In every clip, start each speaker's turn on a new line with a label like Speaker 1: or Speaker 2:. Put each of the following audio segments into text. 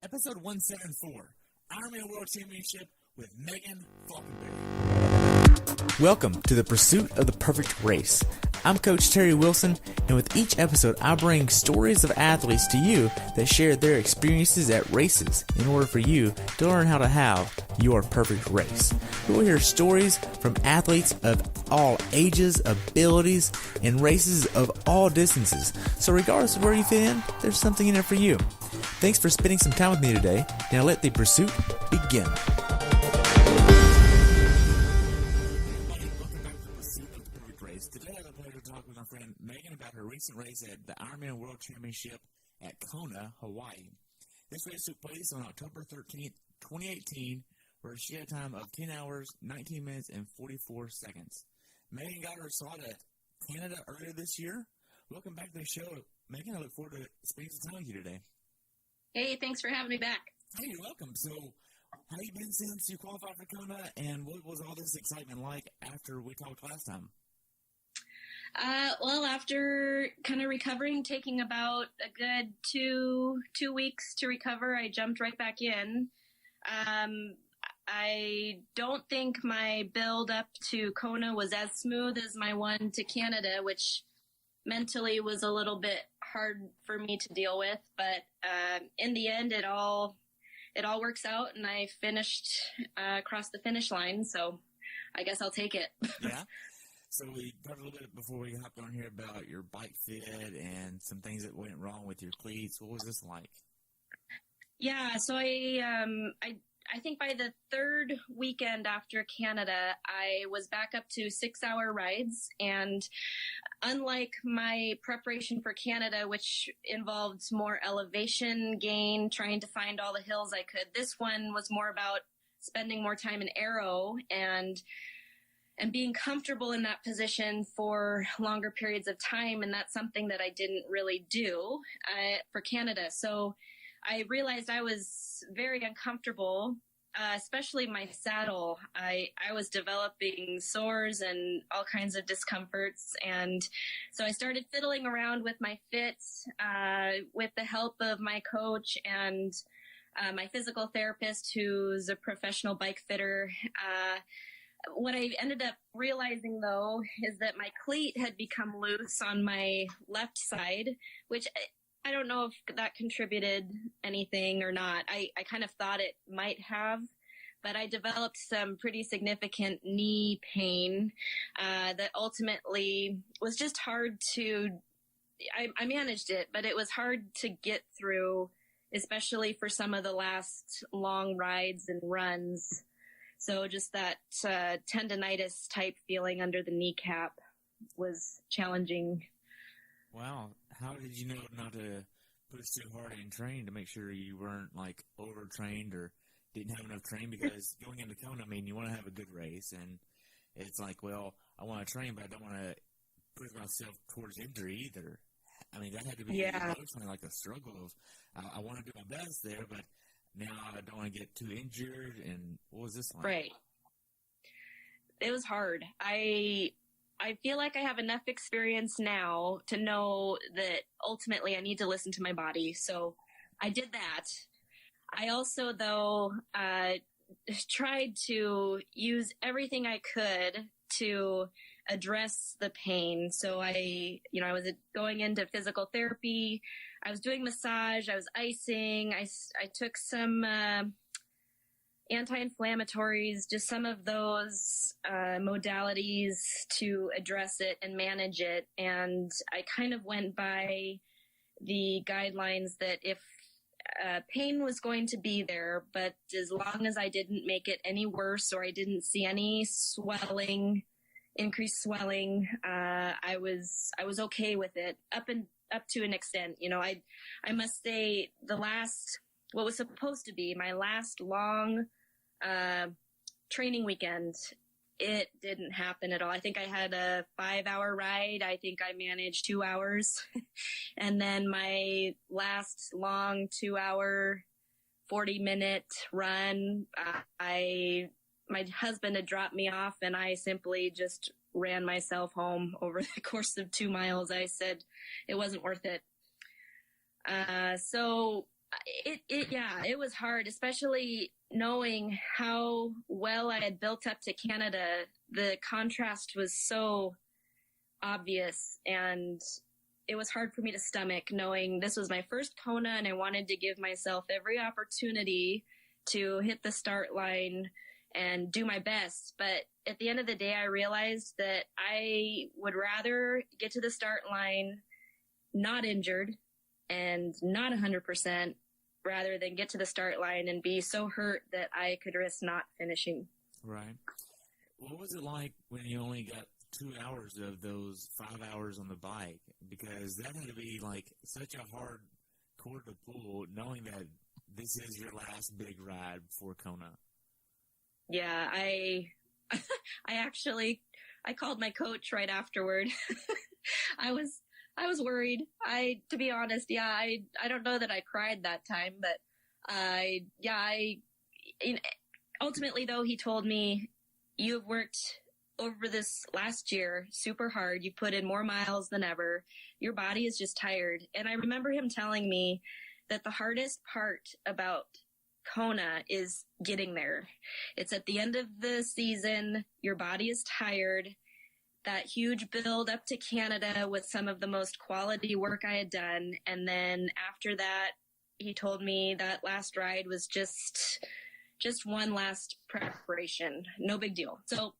Speaker 1: Episode 174, IRONMAN World Championship with Meghan Faulkenberry. Welcome to the pursuit of the perfect race. I'm Coach Terry Wilson, and with each episode, I bring stories of athletes to you that share their experiences at races in order for you to learn how to have your perfect race. We will hear stories from athletes of all ages, abilities, and races of all distances. So regardless of where you fit in, there's something in it for you. Thanks for spending some time with me today. Now let the pursuit begin. Welcome back to the Pursuit of the Perfect Race. Today I have a pleasure to talk with my friend Meghan about her recent race at the IRONMAN World Championship at Kona, Hawaii. This race took place on October 13th, 2018, where she had a time of 10 hours, 19 minutes, and 44 seconds. Meghan got her slot at Canada earlier this year. Welcome back to the show. Meghan, I look forward to spending some time with you today.
Speaker 2: Hey, thanks for having me back.
Speaker 1: Hey, you're welcome. So, how have you been since you qualified for Kona, and what was all this excitement like after we talked last time?
Speaker 2: Well, after kind of recovering, taking about a good two weeks to recover, I jumped right back in. I don't think my build up to Kona was as smooth as my one to Canada, which mentally was a little bit hard for me to deal with, but in the end it all works out, and I finished across the finish line, so I guess I'll take it.
Speaker 1: Yeah. So we talked a little bit before we hopped on here about your bike fit and some things that went wrong with your cleats. What was this like?
Speaker 2: Yeah, so I think by the third weekend after Canada, I was back up to 6-hour rides. And unlike my preparation for Canada, which involved more elevation gain, trying to find all the hills I could, this one was more about spending more time in aero and being comfortable in that position for longer periods of time. And that's something that I didn't really do for Canada. So I realized I was very uncomfortable, especially my saddle. I was developing sores and all kinds of discomforts. And so I started fiddling around with my fits with the help of my coach and my physical therapist, who's a professional bike fitter. What I ended up realizing, though, is that my cleat had become loose on my left side, which I don't know if that contributed anything or not. I kind of thought it might have, but I developed some pretty significant knee pain that ultimately was just hard to, I managed it, but it was hard to get through, especially for some of the last long rides and runs. So just that tendonitis type feeling under the kneecap was challenging.
Speaker 1: Wow. How did you know not to push too hard and train to make sure you weren't like overtrained or didn't have enough training? Because going into Kona, I mean, you want to have a good race, and it's like, well, I want to train, but I don't want to push myself towards injury either. I mean, that had to be emotionally like a struggle of, I want to do my best there, but now I don't want to get too injured. And what was this like?
Speaker 2: Right. It was hard. I feel like I have enough experience now to know that ultimately I need to listen to my body. So I did that. I also, though, tried to use everything I could to address the pain. So I was going into physical therapy. I was doing massage. I was icing. I took some anti-inflammatories, just some of those modalities to address it and manage it. And I kind of went by the guidelines that if pain was going to be there, but as long as I didn't make it any worse or I didn't see any increased swelling, I was okay with it up to an extent. I must say what was supposed to be my last long training weekend, it didn't happen at all. I think I had a 5-hour ride. I think I managed 2 hours. And then my last long 2-hour, 40-minute run, my husband had dropped me off, and I simply just ran myself home over the course of 2 miles. I said it wasn't worth it. So It was hard, especially knowing how well I had built up to Canada. The contrast was so obvious, and it was hard for me to stomach knowing this was my first Kona and I wanted to give myself every opportunity to hit the start line and do my best. But at the end of the day, I realized that I would rather get to the start line not injured and not 100% rather than get to the start line and be so hurt that I could risk not finishing.
Speaker 1: Right. What was it like when you only got 2 hours of those 5 hours on the bike? Because that had to be like such a hard cord to pull, knowing that this is your last big ride before Kona.
Speaker 2: Yeah, I called my coach right afterward. I was worried. To be honest, I don't know that I cried that time, but ultimately though, he told me, you have worked over this last year super hard. You put in more miles than ever. Your body is just tired. And I remember him telling me that the hardest part about Kona is getting there. It's at the end of the season. Your body is tired. That huge build up to Canada with some of the most quality work I had done. And then after that, he told me that last ride was just one last preparation. No big deal. So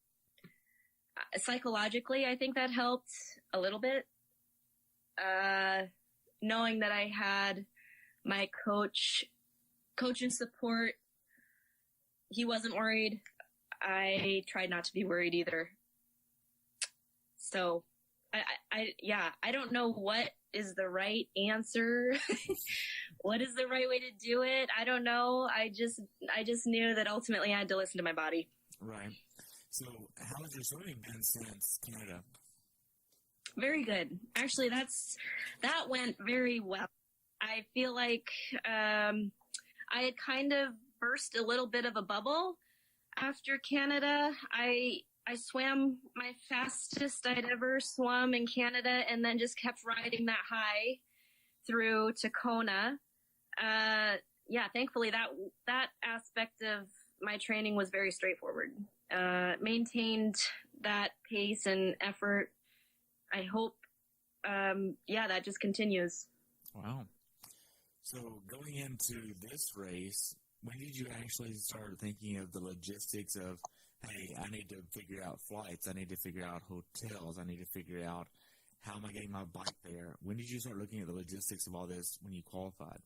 Speaker 2: psychologically, I think that helped a little bit. Knowing that I had my coaching support, he wasn't worried. I tried not to be worried either. So I don't know what is the right answer. What is the right way to do it? I don't know. I just knew that ultimately I had to listen to my body.
Speaker 1: Right. So how has your swimming been since Canada?
Speaker 2: Very good. Actually, that went very well. I feel like I had kind of burst a little bit of a bubble after Canada. I swam my fastest I'd ever swum in Canada and then just kept riding that high through to Kona. Thankfully that aspect of my training was very straightforward. Maintained that pace and effort. I hope, that just continues.
Speaker 1: Wow. So going into this race, when did you actually start thinking of the logistics of, hey, I need to figure out flights, I need to figure out hotels, I need to figure out how am I getting my bike there? When did you start looking at the logistics of all this when you qualified?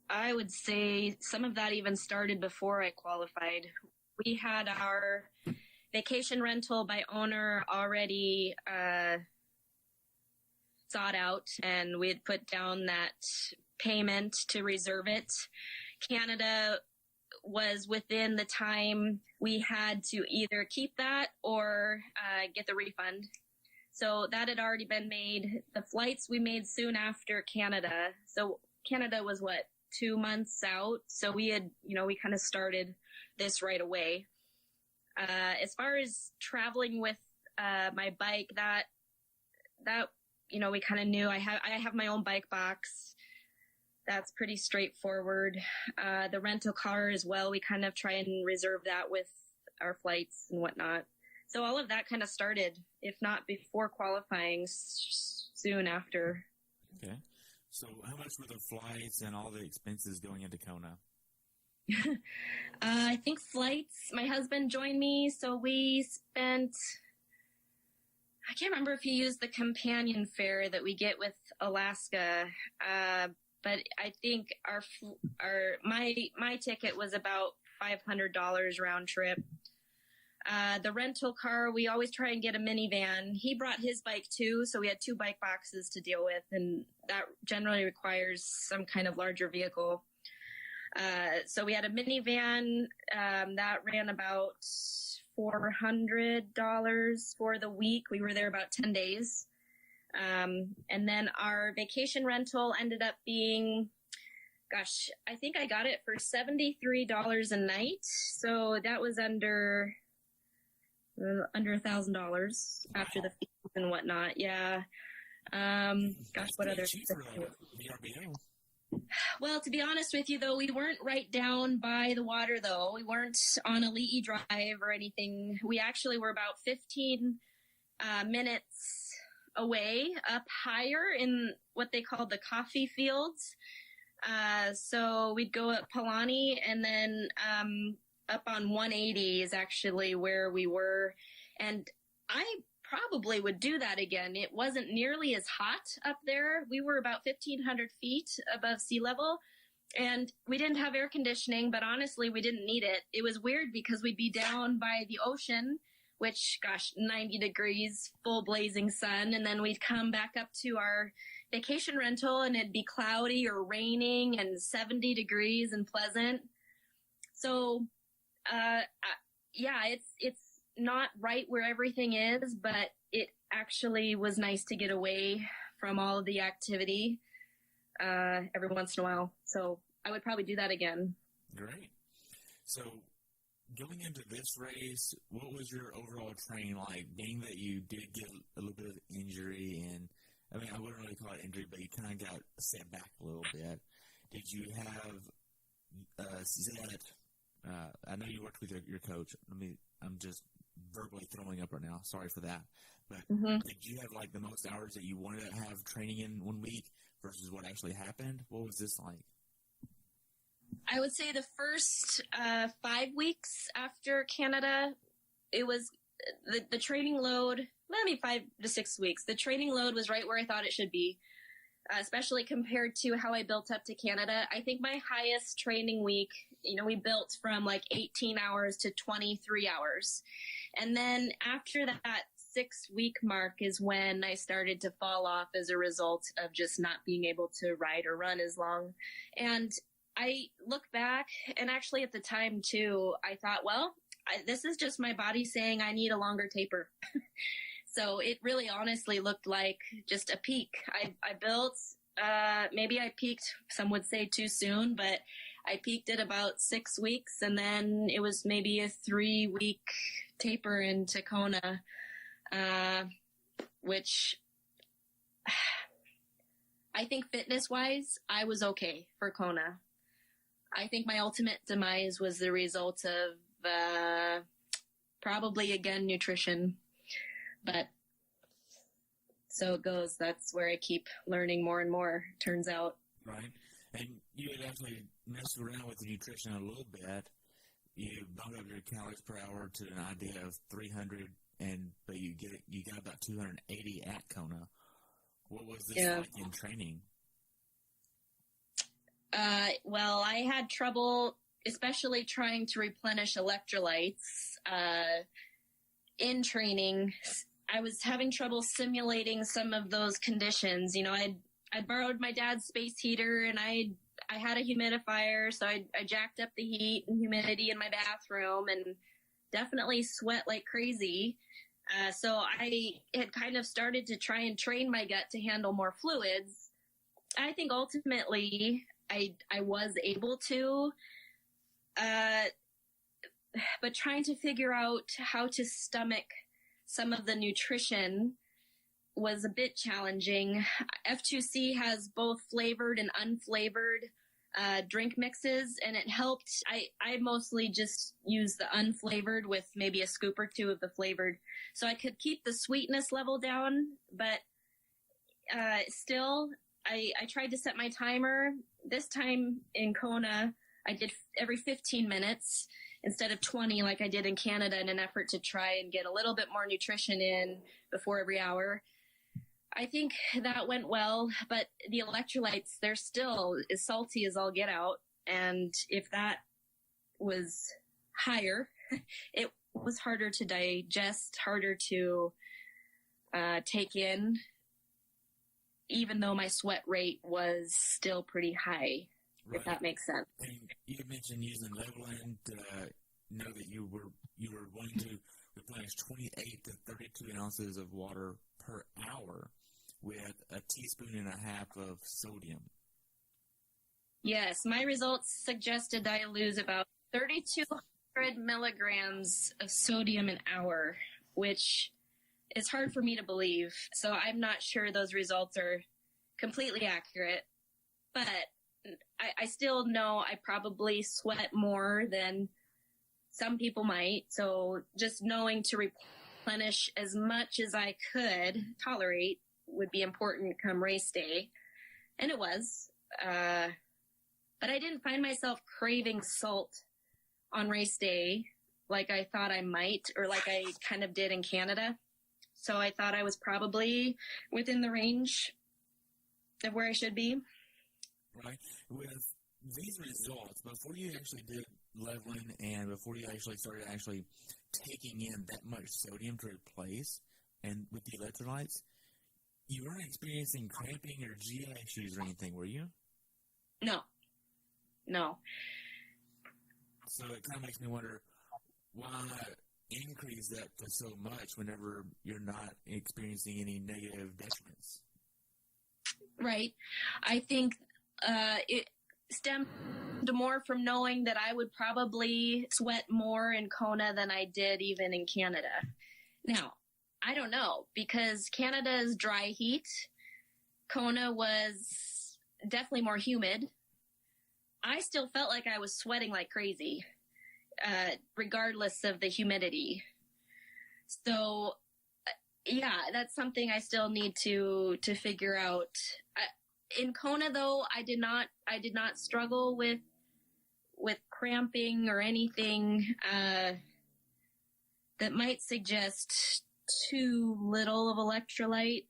Speaker 2: I would say some of that even started before I qualified. We had our vacation rental by owner already sought out, and we had put down that payment to reserve it. Canada was within the time we had to either keep that or get the refund. So that had already been made. The flights we made soon after Canada. So Canada was 2 months out. So we had, we kind of started this right away. As far as traveling with my bike, that we kind of knew. I have my own bike box. That's pretty straightforward. The rental car as well, we kind of try and reserve that with our flights and whatnot. So all of that kind of started, if not before qualifying, soon after.
Speaker 1: Okay. So how much were the flights and all the expenses going into Kona?
Speaker 2: I think flights, my husband joined me, so we spent, I can't remember if he used the companion fare that we get with Alaska, but I think my ticket was about $500 round trip. The rental car, we always try and get a minivan. He brought his bike too, so we had 2 bike boxes to deal with, and that generally requires some kind of larger vehicle. So we had a minivan that ran about $400 for the week. We were there about 10 days. And then our vacation rental ended up being, I think I got it for $73 a night. So that was under $1,000 after the fees and whatnot. Yeah. What other?
Speaker 1: Cheap for VRBO.
Speaker 2: Well, to be honest with you, though, we weren't right down by the water, though. We weren't on a Lee Drive or anything. We actually were about 15 minutes away, up higher in what they call the coffee fields. So we'd go up Palani, and then up on 180 is actually where we were. And I probably would do that again. It wasn't nearly as hot up there. We were about 1,500 feet above sea level, and we didn't have air conditioning, but honestly, we didn't need it. It was weird because we'd be down by the ocean, which, gosh, 90 degrees, full blazing sun, and then we'd come back up to our vacation rental, and it'd be cloudy or raining and 70 degrees and pleasant. So, yeah, it's not right where everything is, but it actually was nice to get away from all of the activity every once in a while. So I would probably do that again.
Speaker 1: Great. So going into this race, what was your overall training like? Being that you did get a little bit of injury, and I mean, I wouldn't really call it injury, but you kind of got set back a little bit. Did you have I know you worked with your coach. I'm just verbally throwing up right now. Sorry for that. But did you have like the most hours that you wanted to have training in 1 week versus what actually happened? What was this like?
Speaker 2: I would say the first 5 weeks after Canada, it was the training load, maybe 5 to 6 weeks. The training load was right where I thought it should be, especially compared to how I built up to Canada. I think my highest training week, we built from like 18 hours to 23 hours. And then after that 6-week mark is when I started to fall off as a result of just not being able to ride or run as long. And I look back, and actually at the time too, I thought, well, this is just my body saying I need a longer taper. So it really honestly looked like just a peak. I built, maybe I peaked, some would say too soon, but I peaked at about 6 weeks, and then it was maybe a 3-week taper in Kona, which I think fitness-wise, I was okay for Kona. I think my ultimate demise was the result of probably, again, nutrition. But so it goes. That's where I keep learning more and more, turns out.
Speaker 1: Right. And you had actually messed around with the nutrition a little bit. You bumped up your calories per hour to an idea of 300, but you got about 280 at Kona. What was this like in training?
Speaker 2: Well, I had trouble, especially trying to replenish electrolytes in training. I was having trouble simulating some of those conditions. I borrowed my dad's space heater, and I had a humidifier, so I jacked up the heat and humidity in my bathroom and definitely sweat like crazy. So I had kind of started to try and train my gut to handle more fluids. I think ultimately I was able to, but trying to figure out how to stomach some of the nutrition was a bit challenging. F2C has both flavored and unflavored drink mixes, and it helped. I mostly just use the unflavored with maybe a scoop or two of the flavored, so I could keep the sweetness level down, but still, I tried to set my timer. This time in Kona, I did every 15 minutes instead of 20 like I did in Canada, in an effort to try and get a little bit more nutrition in before every hour. I think that went well, but the electrolytes, they're still as salty as all get out. And if that was higher, it was harder to digest, harder to take in, even though my sweat rate was still pretty high, right, if that makes sense.
Speaker 1: And you mentioned using Leveland to know that you were wanting to replenish 28 to 32 ounces of water per hour with a teaspoon and a half of sodium.
Speaker 2: Yes, my results suggested I lose about 3,200 milligrams of sodium an hour, which is hard for me to believe. So I'm not sure those results are completely accurate. But I still know I probably sweat more than some people might. So just knowing to replenish as much as I could tolerate would be important come race day. And it was. But I didn't find myself craving salt on race day like I thought I might, or like I kind of did in Canada. So I thought I was probably within the range of where I should be.
Speaker 1: Right. With these results, before you actually did leveling and before you actually started actually taking in that much sodium to replace and with the electrolytes, you weren't experiencing cramping or GI issues or anything, were you?
Speaker 2: No.
Speaker 1: So it kind of makes me wonder, why increase that to so much whenever you're not experiencing any negative detriments?
Speaker 2: Right. I think it stemmed more from knowing that I would probably sweat more in Kona than I did even in Canada. Now, I don't know, because Canada's dry heat, Kona was definitely more humid. I still felt like I was sweating like crazy, regardless of the humidity. So, yeah, that's something I still need to figure out. In Kona, though, I did not struggle with cramping or anything that might suggest too little of electrolyte.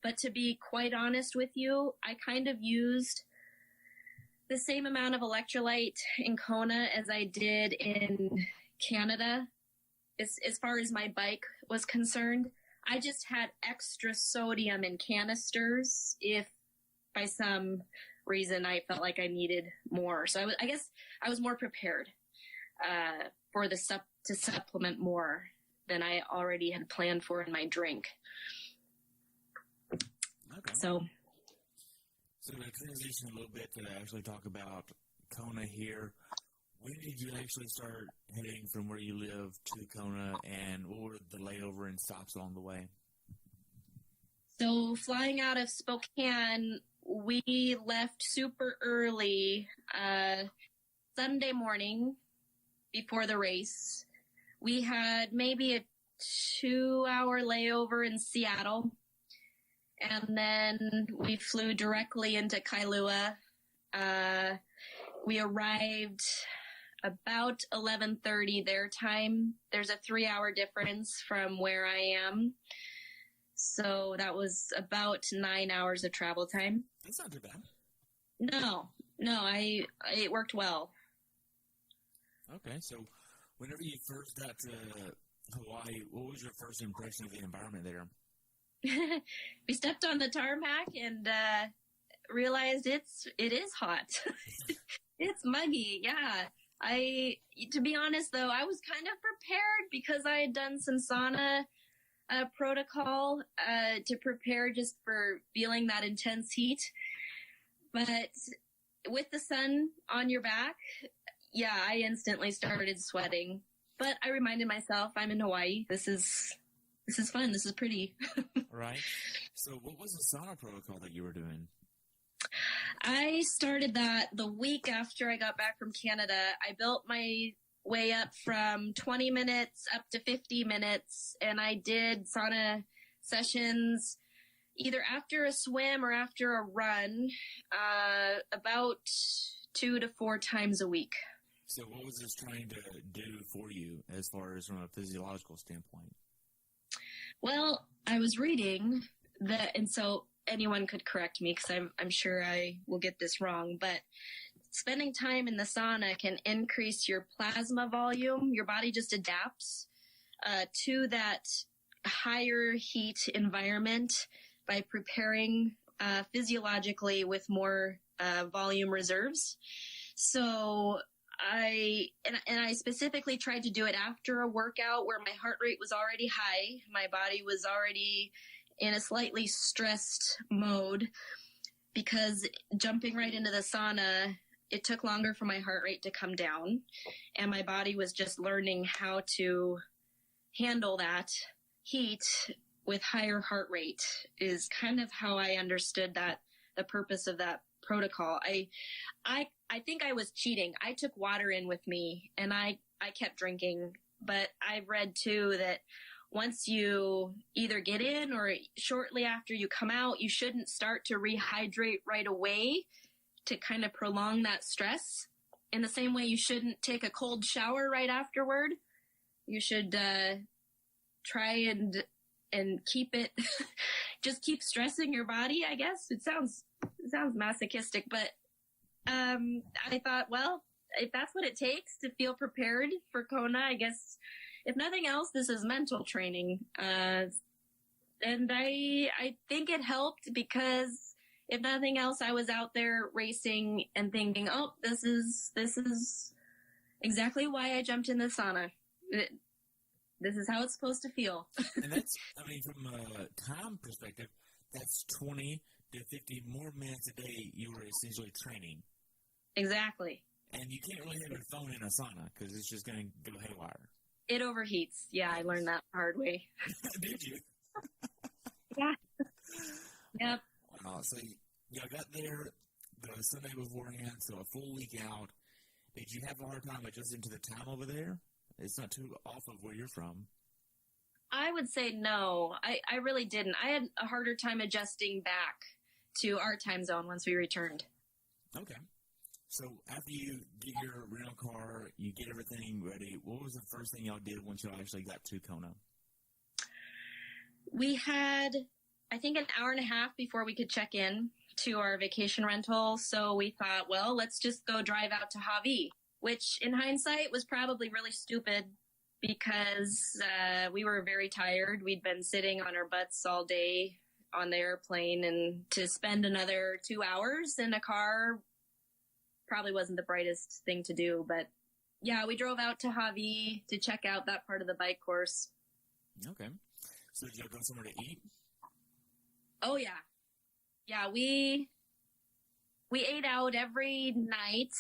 Speaker 2: But to be quite honest with you, I kind of used the same amount of electrolyte in Kona as I did in Canada. As far as my bike was concerned, I just had extra sodium in canisters if by some reason I felt like I needed more. So I guess I was more prepared to supplement more than I already had planned for in my drink.
Speaker 1: Okay.
Speaker 2: So
Speaker 1: to transition a little bit to actually talk about Kona here, when did you actually start heading from where you live to Kona, and what were the layover and stops along the way?
Speaker 2: So flying out of Spokane, we left super early Sunday morning before the race. We had maybe a 2-hour layover in Seattle, and then we flew directly into Kailua. We arrived about 11:30 their time. There's a 3-hour difference from where I am. So that was about 9 hours of travel time.
Speaker 1: That's not too bad.
Speaker 2: No, it worked well.
Speaker 1: Okay, so whenever you first got to Hawaii, what was your first impression of the environment there?
Speaker 2: We stepped on the tarmac and realized it is hot. It's muggy, yeah. To be honest though, I was kind of prepared because I had done some sauna protocol to prepare just for feeling that intense heat. But with the sun on your back, yeah, I instantly started sweating. But I reminded myself, I'm in Hawaii. This is fun. This is pretty.
Speaker 1: Right. So what was the sauna protocol that you were doing?
Speaker 2: I started that the week after I got back from Canada. I built my way up from 20 minutes up to 50 minutes, and I did sauna sessions either after a swim or after a run, about 2 to 4 times a week.
Speaker 1: So what was this trying to do for you as far as from a physiological standpoint?
Speaker 2: Well, I was reading that, and so anyone could correct me because I'm sure I will get this wrong, but spending time in the sauna can increase your plasma volume. Your body just adapts to that higher heat environment by preparing physiologically with more volume reserves. So I specifically tried to do it after a workout where my heart rate was already high. My body was already in a slightly stressed mode because jumping right into the sauna, it took longer for my heart rate to come down, and my body was just learning how to handle that heat with higher heart rate is kind of how I understood that the purpose of that protocol. I think I was cheating. I took water in with me and I kept drinking, but I've read too that once you either get in or shortly after you come out, you shouldn't start to rehydrate right away to kind of prolong that stress. In the same way, you shouldn't take a cold shower right afterward. You should try and keep it, just keep stressing your body, I guess. It sounds masochistic, but I thought, well, if that's what it takes to feel prepared for Kona, I guess, if nothing else, this is mental training. And I think it helped because if nothing else, I was out there racing and thinking, oh, this is exactly why I jumped in the sauna. This is how it's supposed to feel.
Speaker 1: And that's, I mean, from a time perspective, that's 20 to 50 more minutes a day you were essentially training.
Speaker 2: Exactly.
Speaker 1: And you can't really have your phone in a sauna because it's just going to go haywire.
Speaker 2: It overheats. Yeah, I learned that the hard way.
Speaker 1: Did you?
Speaker 2: Yeah. Yep.
Speaker 1: Wow. So y'all got there the Sunday beforehand, so a full week out. Did you have a hard time adjusting to the time over there? It's not too off of where you're from.
Speaker 2: I would say no. I really didn't. I had a harder time adjusting back to our time zone once we returned.
Speaker 1: Okay. So after you get your rental car, you get everything ready, what was the first thing y'all did once y'all actually got to Kona?
Speaker 2: We had, I think, an hour and a half before we could check in to our vacation rental. So we thought, well, let's just go drive out to Hawaii, which in hindsight was probably really stupid because we were very tired. We'd been sitting on our butts all day on the airplane, and to spend another 2 hours in a car probably wasn't the brightest thing to do. But yeah, we drove out to Hawaii to check out that part of the bike course.
Speaker 1: Okay. So did you go somewhere to eat?
Speaker 2: Oh, yeah. Yeah, we ate out every night.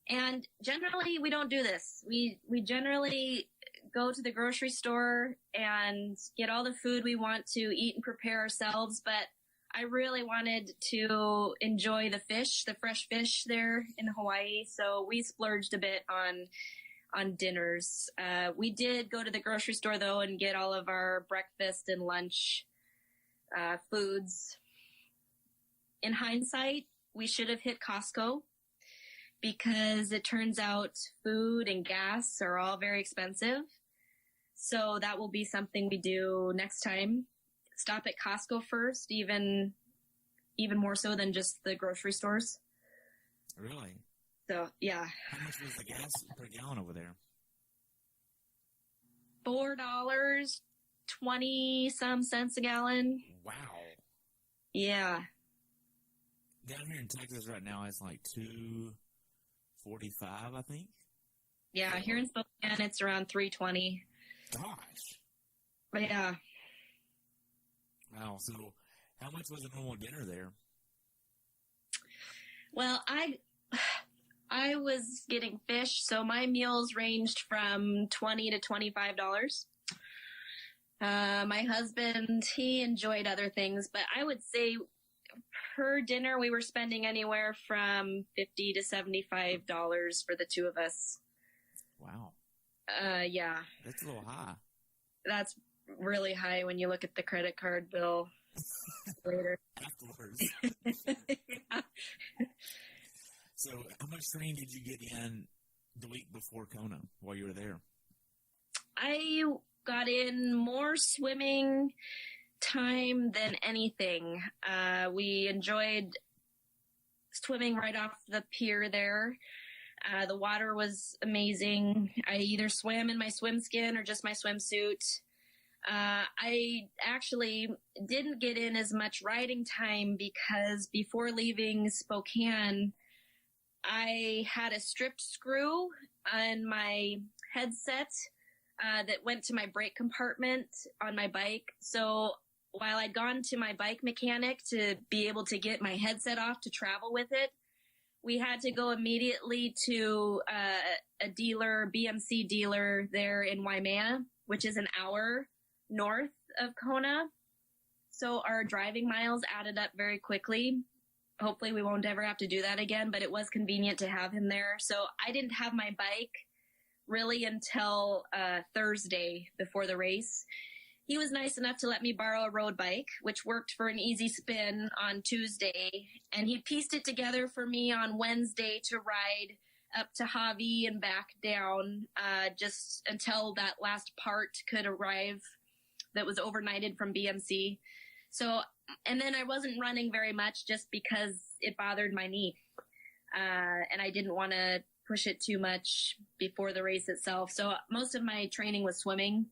Speaker 2: And generally, we don't do this. We generally go to the grocery store and get all the food we want to eat and prepare ourselves. But I really wanted to enjoy the fish, the fresh fish there in Hawaii. So we splurged a bit on dinners. We did go to the grocery store, though, and get all of our breakfast and lunch foods. In hindsight, we should have hit Costco because it turns out food and gas are all very expensive. So that will be something we do next time. Stop at Costco first, even more so than just the grocery stores.
Speaker 1: Really?
Speaker 2: So, yeah.
Speaker 1: How much was the gas per gallon over there?
Speaker 2: $4, 20-some cents a gallon.
Speaker 1: Wow.
Speaker 2: Yeah.
Speaker 1: Down here in Texas right now, it's like $2.45, I think.
Speaker 2: Yeah, here in Spokane, it's around $3.20.
Speaker 1: Gosh.
Speaker 2: But yeah.
Speaker 1: Wow. So, how much was a normal dinner there?
Speaker 2: Well, I was getting fish, so my meals ranged from $20 to $25. My husband, he enjoyed other things, but I would say per dinner we were spending anywhere from $50 to $75 for the two of us.
Speaker 1: Wow.
Speaker 2: Yeah.
Speaker 1: That's a little high.
Speaker 2: That's really high when you look at the credit card bill later.
Speaker 1: Afterwards.
Speaker 2: Yeah.
Speaker 1: So, how much training did you get in the week before Kona while you were there?
Speaker 2: I got in more swimming time than anything. We enjoyed swimming right off the pier there. The water was amazing. I either swam in my swim skin or just my swimsuit. I actually didn't get in as much riding time because before leaving Spokane, I had a stripped screw on my headset that went to my brake compartment on my bike. So while I'd gone to my bike mechanic to be able to get my headset off to travel with it, we had to go immediately to a dealer, BMC dealer there in Waimea, which is an hour north of Kona. So our driving miles added up very quickly. hopefully we won't ever have to do that again, but it was convenient to have him there. So I didn't have my bike really until Thursday before the race. He was nice enough to let me borrow a road bike, which worked for an easy spin on Tuesday. And he pieced it together for me on Wednesday to ride up to Javi and back down, just until that last part could arrive that was overnighted from BMC. So, and then I wasn't running very much just because it bothered my knee. And I didn't want to push it too much before the race itself. So most of my training was swimming.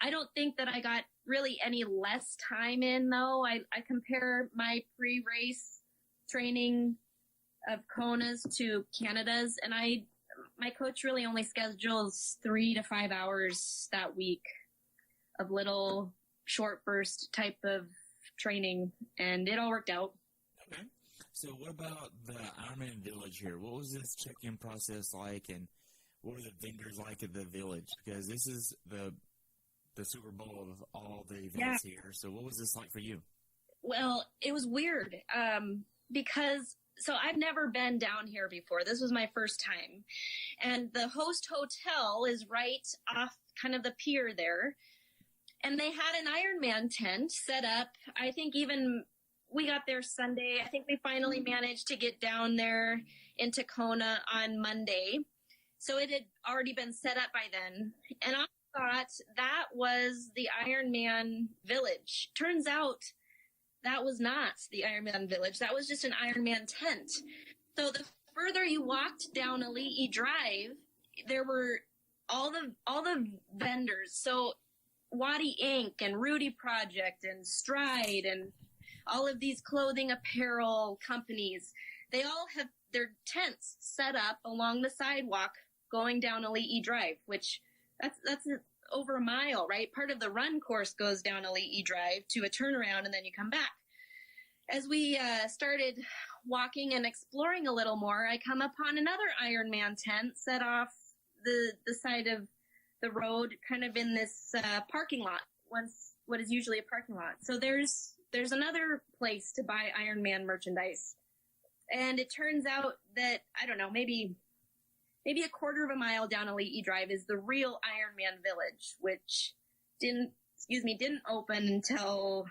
Speaker 2: I don't think that I got really any less time in, though. I compare my pre-race training of Kona's to Canada's, and my coach really only schedules 3 to 5 hours that week of little short burst type of training, and it all worked out.
Speaker 1: Okay. So what about the Ironman Village here? What was this check-in process like, and what were the vendors like at the Village? Because this is the Super Bowl of all the events here. So what was this like for you?
Speaker 2: Well, it was weird because so I've never been down here before. This was my first time. And the host hotel is right off kind of the pier there. And they had an Ironman tent set up. I think even we got there Sunday. I think we finally managed to get down there in Kona on Monday. So it had already been set up by then. And I thought that was the Ironman Village. Turns out that was not the Ironman Village. That was just an Ironman tent. So the further you walked down Ali'i Drive, there were all the vendors. So Wadi Inc. and Rudy Project and Stride and all of these clothing apparel companies, they all have their tents set up along the sidewalk going down Ali'i Drive, which that's over a mile, right? Part of the run course goes down Ali'i Drive to a turnaround, and then you come back. As we started walking and exploring a little more, I come upon another Ironman tent set off the side of the road, kind of in this parking lot, what is usually a parking lot. So there's another place to buy Ironman merchandise. And it turns out that, I don't know, maybe a quarter of a mile down Ali'i Drive is the real Ironman Village, which didn't open until,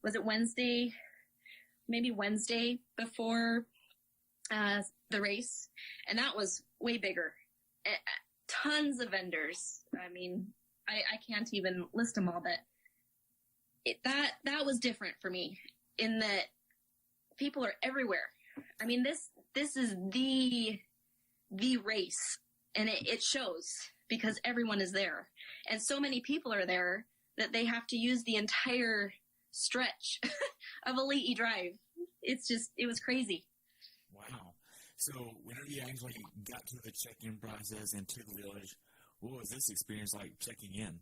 Speaker 2: was it Wednesday? Maybe Wednesday before the race. And that was way bigger. Tons of vendors. I mean, I can't even list them all, but that was different for me in that people are everywhere. I mean, this is the race, and it shows because everyone is there, and so many people are there that they have to use the entire stretch of Ali'i Drive. It was crazy.
Speaker 1: Wow. So whenever you actually got to the check-in process and to the Village, what was this experience like checking in?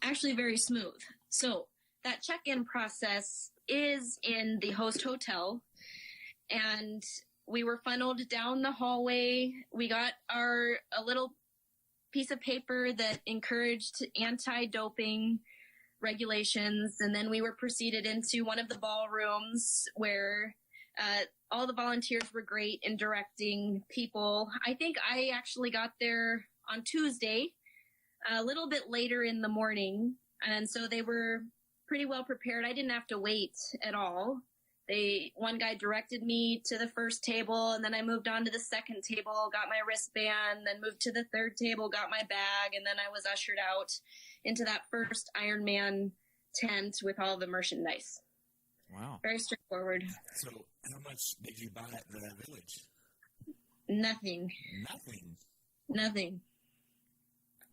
Speaker 2: Actually very smooth. So that check-in process is in the host hotel, and we were funneled down the hallway. We got a little piece of paper that encouraged anti-doping regulations, and then we were proceeded into one of the ballrooms where all the volunteers were great in directing people. I think I actually got there on Tuesday, a little bit later in the morning, and so they were pretty well prepared. I didn't have to wait at all. One guy directed me to the first table, and then I moved on to the second table, got my wristband, then moved to the third table, got my bag, and then I was ushered out into that first Ironman tent with all the merchandise.
Speaker 1: Wow.
Speaker 2: Very straightforward.
Speaker 1: So how much did you buy at the Village?
Speaker 2: Nothing.
Speaker 1: Nothing?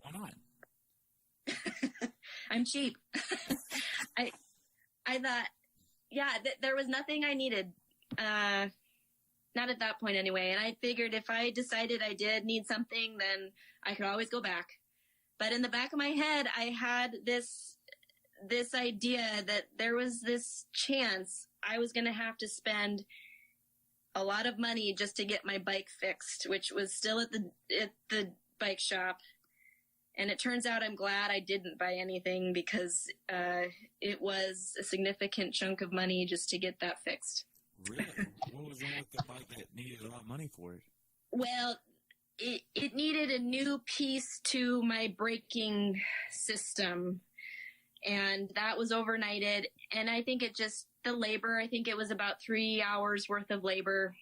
Speaker 1: Why not?
Speaker 2: I'm cheap. I thought, there was nothing I needed. Not at that point anyway. And I figured if I decided I did need something, then I could always go back. But in the back of my head, I had this idea that there was this chance I was going to have to spend a lot of money just to get my bike fixed, which was still at the bike shop. And it turns out I'm glad I didn't buy anything because it was a significant chunk of money just to get that fixed.
Speaker 1: Really? What was wrong with the bike that needed a lot of money for it?
Speaker 2: Well, it needed a new piece to my braking system, and that was overnighted. And I think the labor, I think it was about 3 hours worth of labor,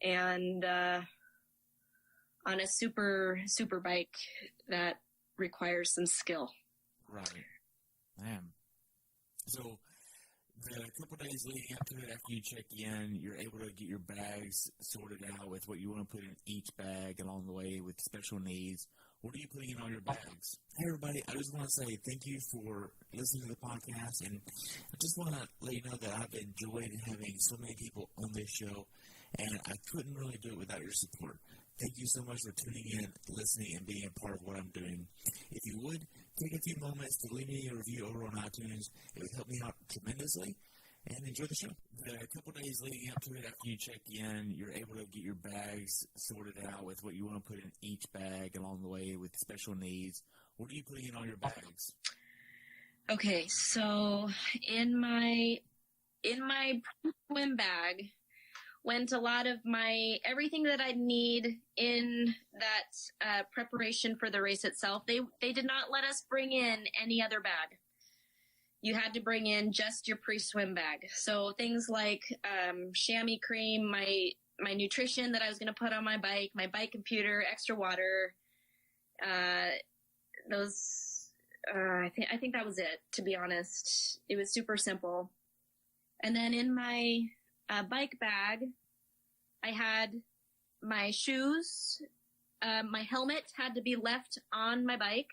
Speaker 2: and on a super bike that requires some skill.
Speaker 1: Right. Man. So the couple days leading up to it, after you check in, you're able to get your bags sorted out with what you want to put in each bag along the way with special needs. What are you putting in all your bags? Hey, everybody, I just want to say thank you for listening to the podcast, and I just want to let you know that I've enjoyed having so many people on this show, and I couldn't really do it without your support. Thank you so much for tuning in, listening, and being a part of what I'm doing. If you would, take a few moments to leave me a review over on iTunes. It would help me out tremendously, and enjoy the show. The couple days leading up to it, after you check in, you're able to get your bags sorted out with what you want to put in each bag along the way with special needs. What are you putting in all your bags? Okay, so in my swim bag went a lot of everything that I'd need in that preparation for the race itself. They did not let us bring in any other bag. You had to bring in just your pre-swim bag. So things like chamois cream, my nutrition that I was going to put on my bike computer, extra water. I think that was it, to be honest. It was super simple. And then in my bike bag, I had my shoes. My helmet had to be left on my bike.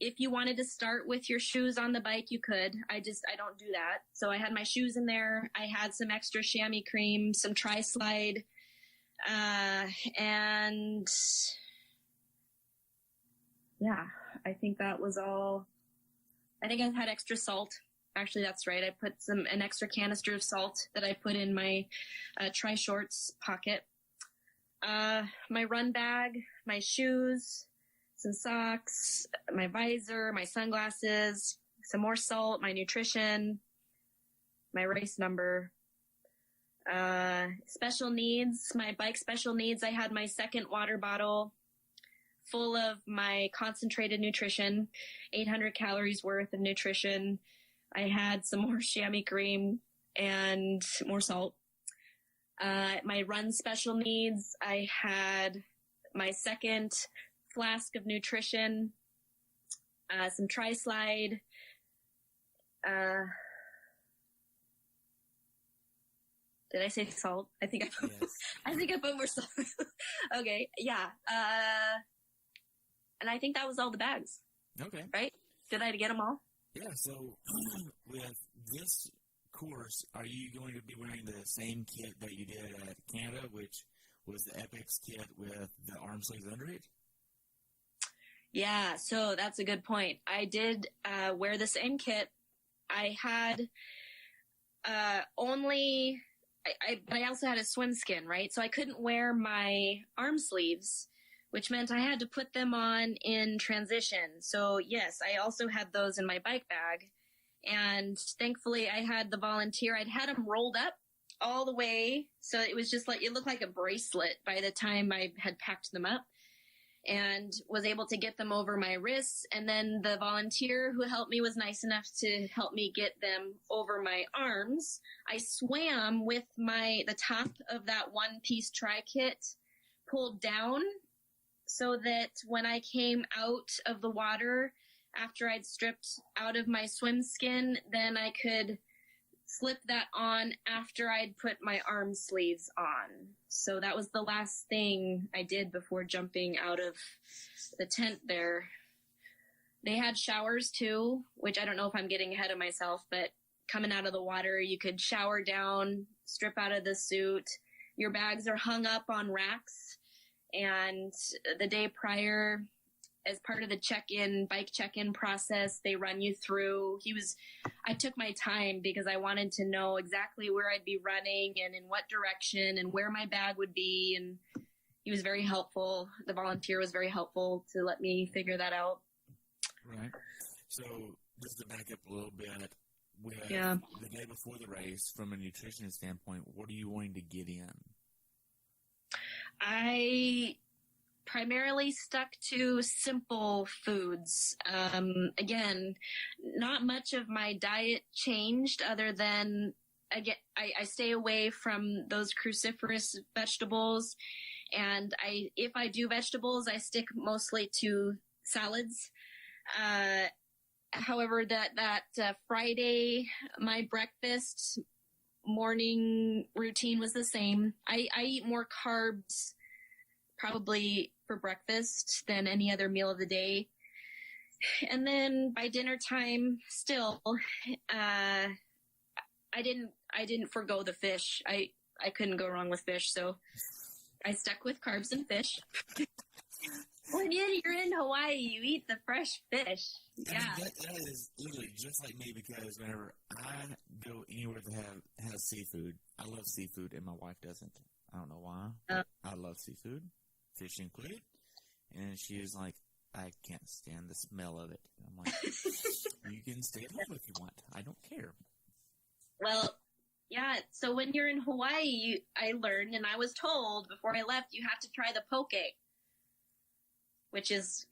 Speaker 1: If you wanted to start with your shoes on the bike, you could. I don't do that. So I had my shoes in there. I had some extra chamois cream, some tri-slide, and yeah, I think that was all. I think I had extra salt. Actually, that's right. I put an extra canister of salt that I put in my tri-shorts pocket. My run bag, my shoes, some socks, my visor, my sunglasses, some more salt, my nutrition, my race number. Special needs, my bike special needs. I had my second water bottle full of my concentrated nutrition, 800 calories worth of nutrition. I had some more chamois cream and more salt. My run special needs, I had my second flask of nutrition, some tri-slide, did I say salt? I think I put, yes. I think I put more salt. Okay, yeah. And I think that was all the bags. Okay.
Speaker 2: Right? Did I get them all?
Speaker 1: Yeah, so with this course, are you going to be wearing the same kit that you did at Canada, which was the Epix kit with the arm sleeves under it?
Speaker 2: Yeah, so that's a good point. I did wear the same kit. I had but I also had a swim skin, right? So I couldn't wear my arm sleeves, which meant I had to put them on in transition. So yes, I also had those in my bike bag. And thankfully I had the volunteer. I'd had them rolled up all the way. So it was just like, it looked like a bracelet by the time I had packed them up, and was able to get them over my wrists. And then the volunteer who helped me was nice enough to help me get them over my arms. I swam with the top of that one-piece tri-kit pulled down so that when I came out of the water, after I'd stripped out of my swim skin, then I could slip that on after I'd put my arm sleeves on. So that was the last thing I did before jumping out of the tent there. They had showers too, which I don't know if I'm getting ahead of myself, but coming out of the water, you could shower down, strip out of the suit. Your bags are hung up on racks. And the day prior, as part of the bike check-in process, they run you through. I took my time because I wanted to know exactly where I'd be running and in what direction and where my bag would be. And he was very helpful. The volunteer was very helpful to let me figure that out.
Speaker 1: Right. So just to back up a little bit, with
Speaker 2: Yeah.
Speaker 1: the day before the race, from a nutrition standpoint, what are you wanting to get in?
Speaker 2: I primarily stuck to simple foods. Again, not much of my diet changed other than I stay away from those cruciferous vegetables, and if I do vegetables, I stick mostly to salads. However, that Friday, my breakfast morning routine was the same. I eat more carbs probably for breakfast than any other meal of the day. And then by dinner time, still, I didn't forgo the fish. I couldn't go wrong with fish, so I stuck with carbs and fish. When you're in Hawaii, you eat the fresh fish. Yeah.
Speaker 1: I mean, that is literally just like me, because whenever I go anywhere that has seafood, I love seafood, and my wife doesn't. I don't know why. I love seafood, fish included. And she is like, I can't stand the smell of it. And I'm like, you can stay at home if you want. I don't care.
Speaker 2: Well, yeah. So when you're in Hawaii, I learned, and I was told before I left, you have to try the poke, which is,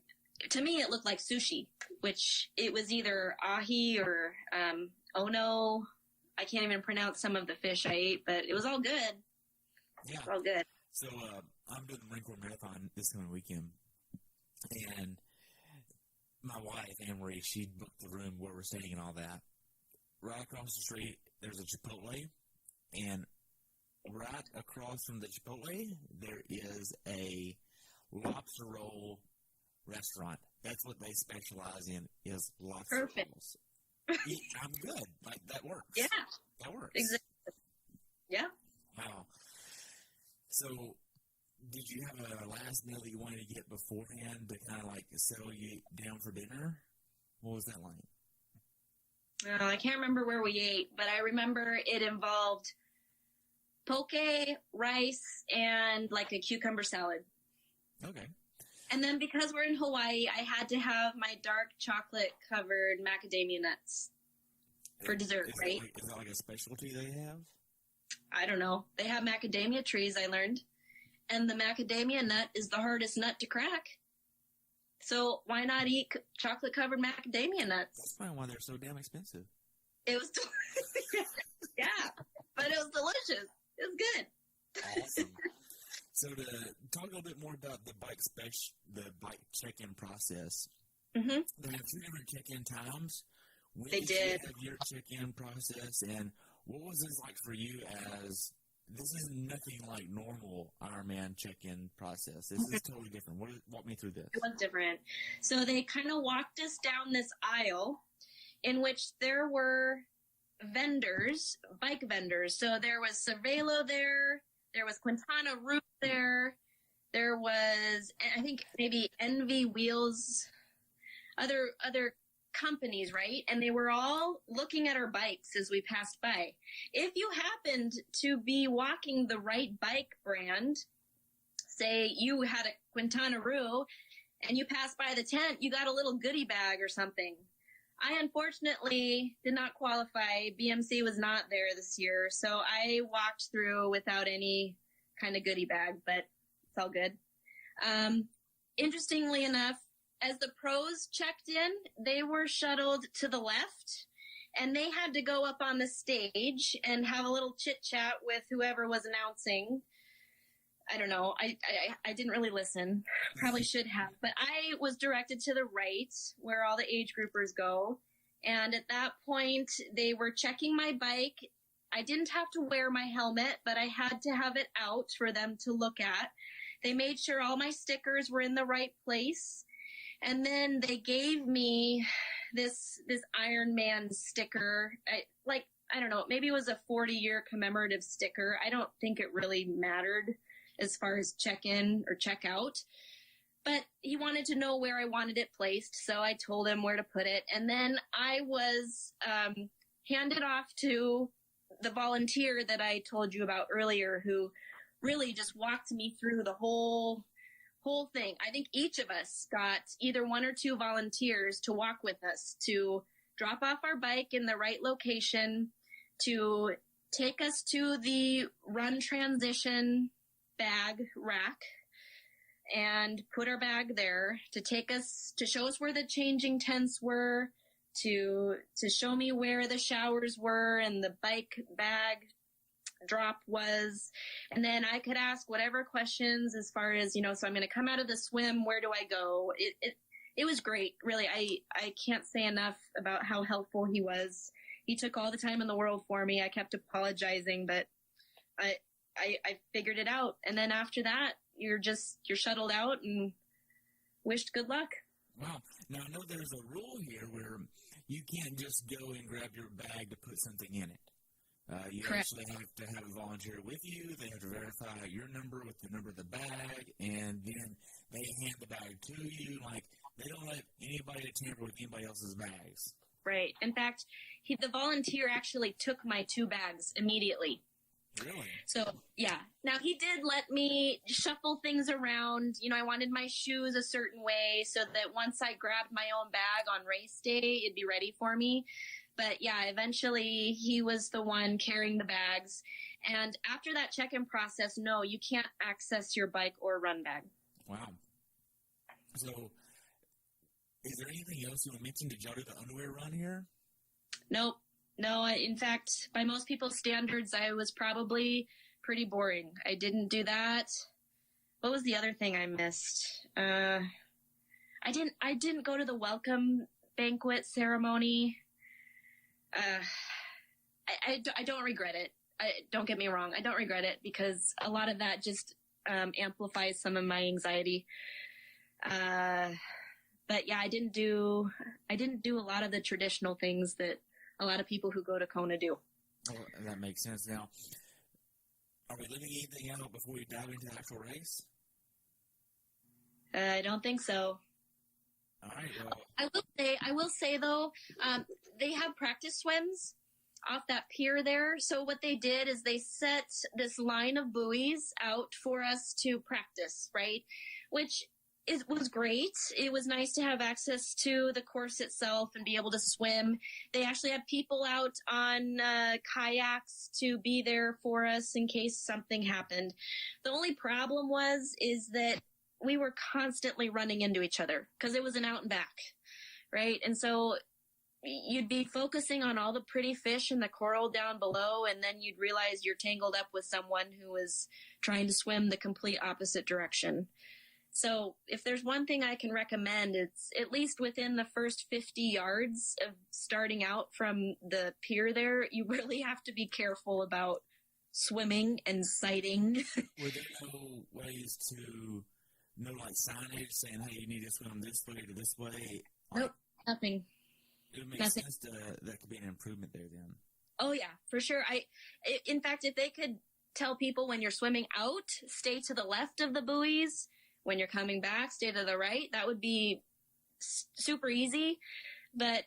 Speaker 2: to me, it looked like sushi, which it was either ahi or ono. I can't even pronounce some of the fish I ate, but it was all good.
Speaker 1: Yeah.
Speaker 2: It was all good.
Speaker 1: So I'm doing the Marine Corps Marathon this coming weekend, and my wife, Anne-Marie, she booked the room where we're staying and all that. Right across the street, there's a Chipotle, and right across from the Chipotle, there is a lobster roll restaurant. That's what they specialize in, is lobster
Speaker 2: Perfect.
Speaker 1: rolls. I'm good. Like, that works.
Speaker 2: Yeah.
Speaker 1: That works.
Speaker 2: Exactly. Yeah.
Speaker 1: Wow. So, did you have a last meal that you wanted to get beforehand to kind of like settle you down for dinner? What was that like?
Speaker 2: I can't remember where we ate, but I remember it involved poke, rice, and like a cucumber salad.
Speaker 1: Okay.
Speaker 2: And then because we're in Hawaii, I had to have my dark chocolate covered macadamia nuts for dessert, right?
Speaker 1: Is that like a specialty they have?
Speaker 2: I don't know. They have macadamia trees, I learned. And the macadamia nut is the hardest nut to crack. So why not eat chocolate covered macadamia nuts?
Speaker 1: That's probably why they're so damn expensive.
Speaker 2: It was, yeah, but it was delicious. It was good.
Speaker 1: Awesome. So to talk a little bit more about the bike check-in process,
Speaker 2: Mm-hmm.
Speaker 1: they have two different check-in times. When
Speaker 2: They
Speaker 1: did
Speaker 2: did.
Speaker 1: you have your check-in process, and what was this like for you? As this is nothing like normal Ironman check-in process. This is totally different. Walk me through this.
Speaker 2: It was different. So they kind of walked us down this aisle in which there were vendors, bike vendors. So there was Cervelo there was Quintana Roo there was, I think, maybe Envy Wheels, other companies, right? And they were all looking at our bikes as we passed by. If you happened to be walking the right bike brand, say you had a Quintana Roo and you passed by the tent, you got a little goodie bag or something. I unfortunately did not qualify. BMC was not there this year, so I walked through without any kind of goodie bag, but it's all good. Interestingly enough, as the pros checked in, they were shuttled to the left, and they had to go up on the stage and have a little chit-chat with whoever was announcing. I don't know. I didn't really listen. Probably should have. But I was directed to the right, where all the age groupers go. And at that point, they were checking my bike. I didn't have to wear my helmet, but I had to have it out for them to look at. They made sure all my stickers were in the right place. And then they gave me this Ironman sticker. I don't know, maybe it was a 40-year commemorative sticker. I don't think it really mattered as far as check-in or check-out. But he wanted to know where I wanted it placed, so I told him where to put it. And then I was handed off to the volunteer that I told you about earlier, who really just walked me through the whole thing. I think each of us got either one or two volunteers to walk with us to drop off our bike in the right location, to take us to the run transition bag rack and put our bag there, to show us where the changing tents were, to show me where the showers were and the bike bag drop was. And then I could ask whatever questions as far as, so I'm going to come out of the swim. Where do I go? It was great. Really. I can't say enough about how helpful he was. He took all the time in the world for me. I kept apologizing, but I figured it out. And then after that, you're shuttled out and wished good luck.
Speaker 1: Wow. Now, I know there's a rule here where you can't just go and grab your bag to put something in it. You
Speaker 2: Correct.
Speaker 1: actually have to have a volunteer with you. They have to verify your number with the number of the bag, and then they hand the bag to you. Like, they don't let anybody tamper with anybody else's bags.
Speaker 2: Right. In fact, the volunteer actually took my 2 bags immediately.
Speaker 1: Really?
Speaker 2: So, yeah. Now, he did let me shuffle things around. I wanted my shoes a certain way so that once I grabbed my own bag on race day, it'd be ready for me. But, yeah, eventually he was the one carrying the bags. And after that check-in process, no, you can't access your bike or run bag.
Speaker 1: Wow. So, is there anything else you want to mention? Did y'all do the underwear run here?
Speaker 2: Nope. No, in fact, by most people's standards, I was probably pretty boring. I didn't do that. What was the other thing I missed? I didn't go to the welcome banquet ceremony. I don't regret it. Don't get me wrong. I don't regret it because a lot of that just amplifies some of my anxiety. But yeah, I didn't do a lot of the traditional things that a lot of people who go to Kona do.
Speaker 1: Oh, that makes sense. Now, are we leaving anything out before we dive into the actual race?
Speaker 2: I don't think so.
Speaker 1: All right. Well,
Speaker 2: I will say though, they have practice swims off that pier there. So what they did is they set this line of buoys out for us to practice, right? Which was great. It was nice to have access to the course itself and be able to swim. They actually had people out on kayaks to be there for us in case something happened. The only problem is that we were constantly running into each other because it was an out and back, right? And so you'd be focusing on all the pretty fish and the coral down below, and then you'd realize you're tangled up with someone who is trying to swim the complete opposite direction. So if there's one thing I can recommend, it's at least within the first 50 yards of starting out from the pier there, you really have to be careful about swimming and sighting.
Speaker 1: Were there no ways to, like signage saying, hey, you need to swim this way to this way?
Speaker 2: Nope, nothing.
Speaker 1: It would make sense that could be an improvement there then.
Speaker 2: Oh, yeah, for sure. In fact, if they could tell people when you're swimming out, stay to the left of the buoys. When you're coming back, stay to the right. That would be super easy. But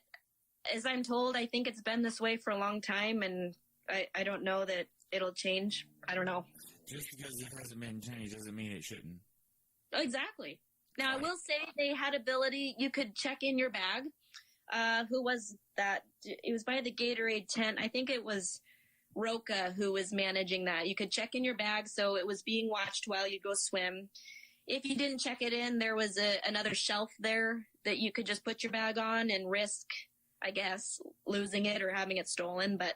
Speaker 2: as I'm told, I think it's been this way for a long time, and I don't know that it'll change. I don't know.
Speaker 1: Just because it hasn't been changed doesn't mean it shouldn't.
Speaker 2: Exactly. Now, I will say they had ability. You could check in your bag. Who was that? It was by the Gatorade tent. I think it was Roca who was managing that. You could check in your bag, so it was being watched while you go swim. If you didn't check it in, there was another shelf there that you could just put your bag on and risk, I guess, losing it or having it stolen. But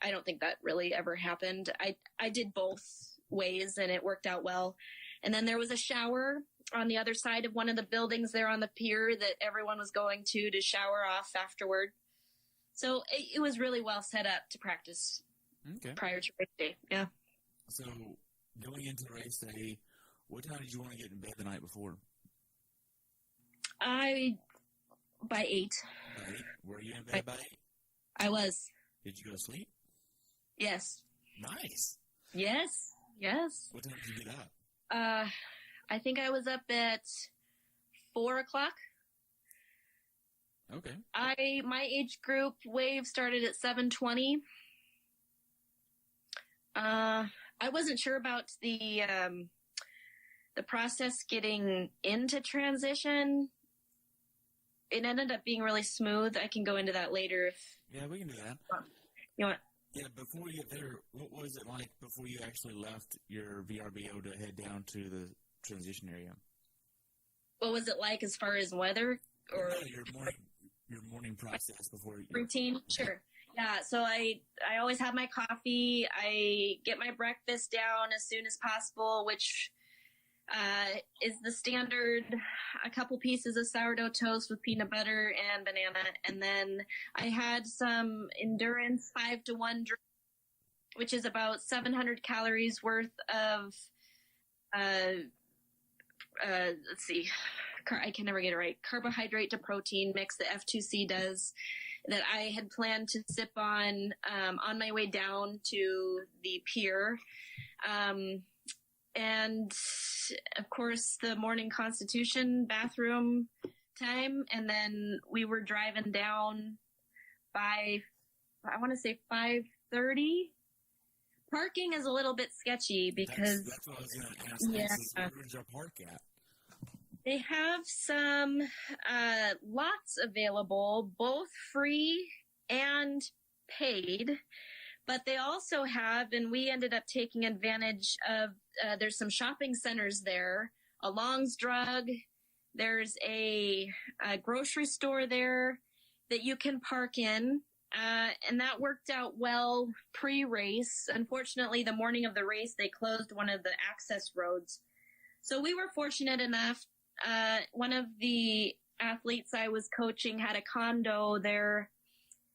Speaker 2: I don't think that really ever happened. I did both ways, and it worked out well. And then there was a shower on the other side of one of the buildings there on the pier that everyone was going to shower off afterward. So it was really well set up to practice prior to race day. Yeah.
Speaker 1: So going into race day, what time did you want to get in bed the night before?
Speaker 2: By 8.
Speaker 1: By 8? Were you in bed by 8?
Speaker 2: I was.
Speaker 1: Did you go to sleep?
Speaker 2: Yes.
Speaker 1: Nice.
Speaker 2: Yes.
Speaker 1: What time did you get up?
Speaker 2: I think I was up at 4 o'clock.
Speaker 1: Okay.
Speaker 2: My age group wave started at 7:20. I wasn't sure about the process getting into transition. it ended up being really smooth. I can go into that later if
Speaker 1: Yeah, we can do that.
Speaker 2: you want.
Speaker 1: Yeah, before you get there, what was it like before you actually left your VRBO to head down to the transition area?
Speaker 2: What was it like as far as weather or
Speaker 1: your morning process before you
Speaker 2: routine? Sure. Yeah, so I always have my coffee. I get my breakfast down as soon as possible, which is the standard, a couple pieces of sourdough toast with peanut butter and banana. And then I had some endurance 5-to-1 drink, which is about 700 calories worth of, let's see, I can never get it right, carbohydrate to protein mix that F2C does, that I had planned to sip on my way down to the pier. And of course the morning constitution bathroom time. And then we were driving down by, I want to say 5:30. Parking is a little bit sketchy because
Speaker 1: that's what I was going to ask.
Speaker 2: Yeah.
Speaker 1: Where's your park at?
Speaker 2: They have some lots available, both free and paid, but they also have, and we ended up taking advantage of, there's some shopping centers there, a Long's Drug, there's a grocery store there that you can park in, and that worked out well pre-race. Unfortunately, the morning of the race, they closed one of the access roads. So we were fortunate enough. One of the athletes I was coaching had a condo there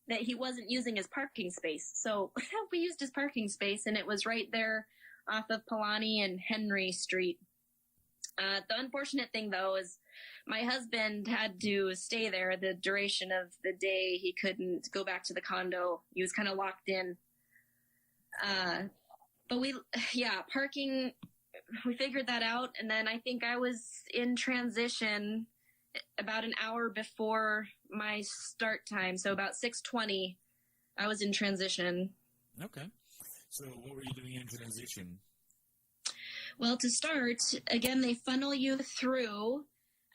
Speaker 2: that he wasn't using as parking space. So we used his parking space, and it was right there off of Palani and Henry Street. The unfortunate thing, though, is my husband had to stay there the duration of the day. He couldn't go back to the condo. He was kind of locked in. But parking, we figured that out. And then I think I was in transition about an hour before my start time. So about 6:20, I was in transition.
Speaker 1: Okay. So what were you doing in transition?
Speaker 2: Well, to start, again, they funnel you through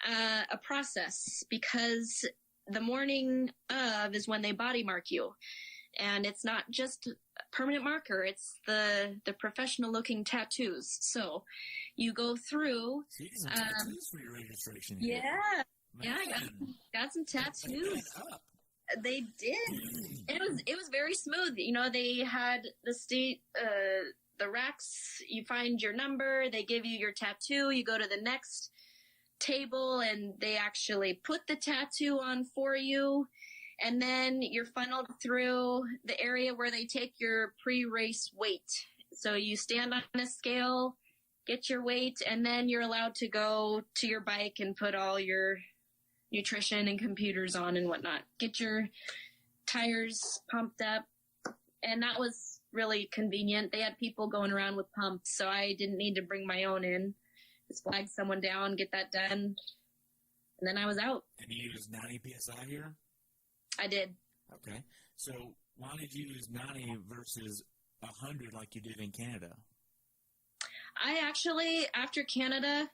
Speaker 2: a process, because the morning of is when they body mark you. And it's not just a permanent marker, it's the professional looking tattoos. So you go through.
Speaker 1: So you got some tattoos for your registration here.
Speaker 2: Yeah.
Speaker 1: Man.
Speaker 2: Yeah, I got some tattoos. They did. It was very smooth. You know, they had the racks, you find your number, they give you your tattoo, you go to the next table and they actually put the tattoo on for you, and then you're funneled through the area where they take your pre-race weight. So you stand on a scale, get your weight, and then you're allowed to go to your bike and put all your nutrition and computers on and whatnot. Get your tires pumped up. And that was really convenient. They had people going around with pumps, so I didn't need to bring my own in. Just flag someone down, get that done, and then I was out.
Speaker 1: And you used 90 PSI here?
Speaker 2: I did.
Speaker 1: Okay. So why did you use 90 versus 100 like you did in Canada?
Speaker 2: I actually, after Canada,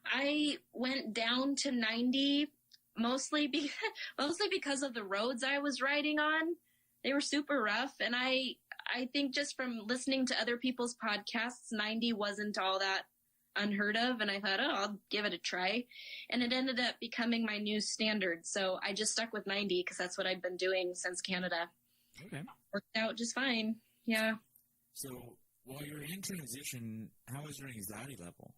Speaker 2: I went down to 90 mostly because of the roads I was riding on. They were super rough, and I think just from listening to other people's podcasts, 90 wasn't all that unheard of, and I thought, I'll give it a try, and it ended up becoming my new standard, so I just stuck with 90 because that's what I've been doing since Canada. Okay. Worked out just fine, yeah.
Speaker 1: So while you're in transition, how is your anxiety level?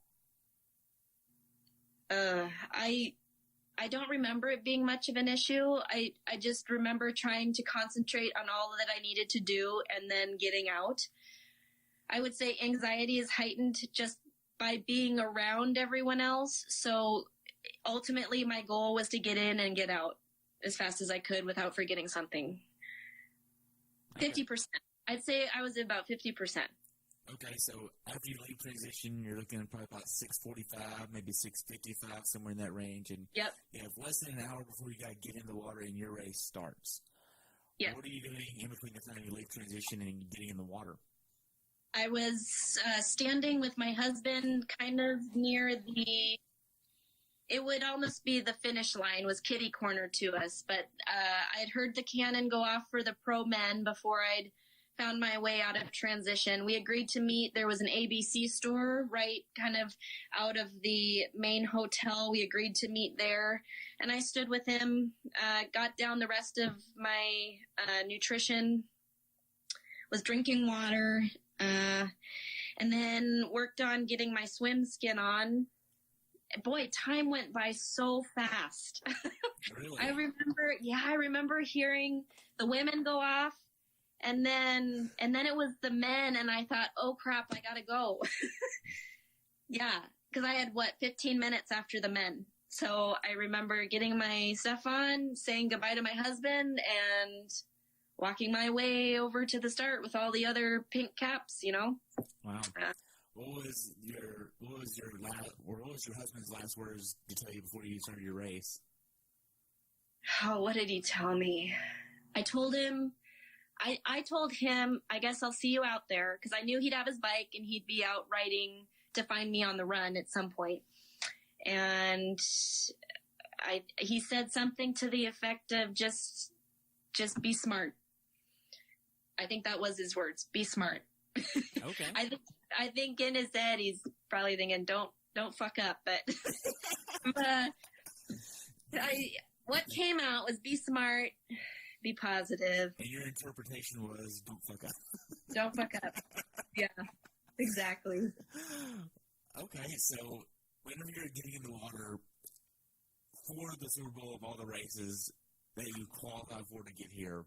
Speaker 2: I don't remember it being much of an issue. I just remember trying to concentrate on all that I needed to do and then getting out. I would say anxiety is heightened just by being around everyone else. So ultimately my goal was to get in and get out as fast as I could without forgetting something. Okay. 50%. I'd say I was about 50%.
Speaker 1: Okay, so after you leave transition, you're looking at probably about 6:45, maybe 6:55, somewhere in that range. And
Speaker 2: yep.
Speaker 1: You have less than an hour before you got to get in the water and your race starts.
Speaker 2: Yep.
Speaker 1: What are you doing in between the time you leave transition and getting in the water?
Speaker 2: I was standing with my husband kind of near the it would almost be the finish line was kitty corner to us. But I'd heard the cannon go off for the pro men before I'd found my way out of transition. We agreed to meet. There was an ABC store right kind of out of the main hotel. We agreed to meet there. And I stood with him, got down the rest of my nutrition, was drinking water, and then worked on getting my swim skin on. Boy, time went by so fast.
Speaker 1: Really?
Speaker 2: I remember hearing the women go off, and then it was the men, and I thought, oh crap, I gotta go. Yeah, because I had 15 minutes after the men. So I remember getting my stuff on, saying goodbye to my husband, and walking my way over to the start with all the other pink caps, you know.
Speaker 1: Wow. What was your husband's last words to tell you before you started your race?
Speaker 2: Oh, what did he tell me? I told him, I guess I'll see you out there, because I knew he'd have his bike and he'd be out riding to find me on the run at some point. And he said something to the effect of just be smart. I think that was his words. Be smart.
Speaker 1: Okay.
Speaker 2: I think in his head he's probably thinking, don't fuck up. But what came out was be smart, be positive.
Speaker 1: And your interpretation was don't fuck up.
Speaker 2: Don't fuck up. Yeah, exactly.
Speaker 1: Okay, so whenever you're getting in the water for the Super Bowl of all the races that you qualified for to get here,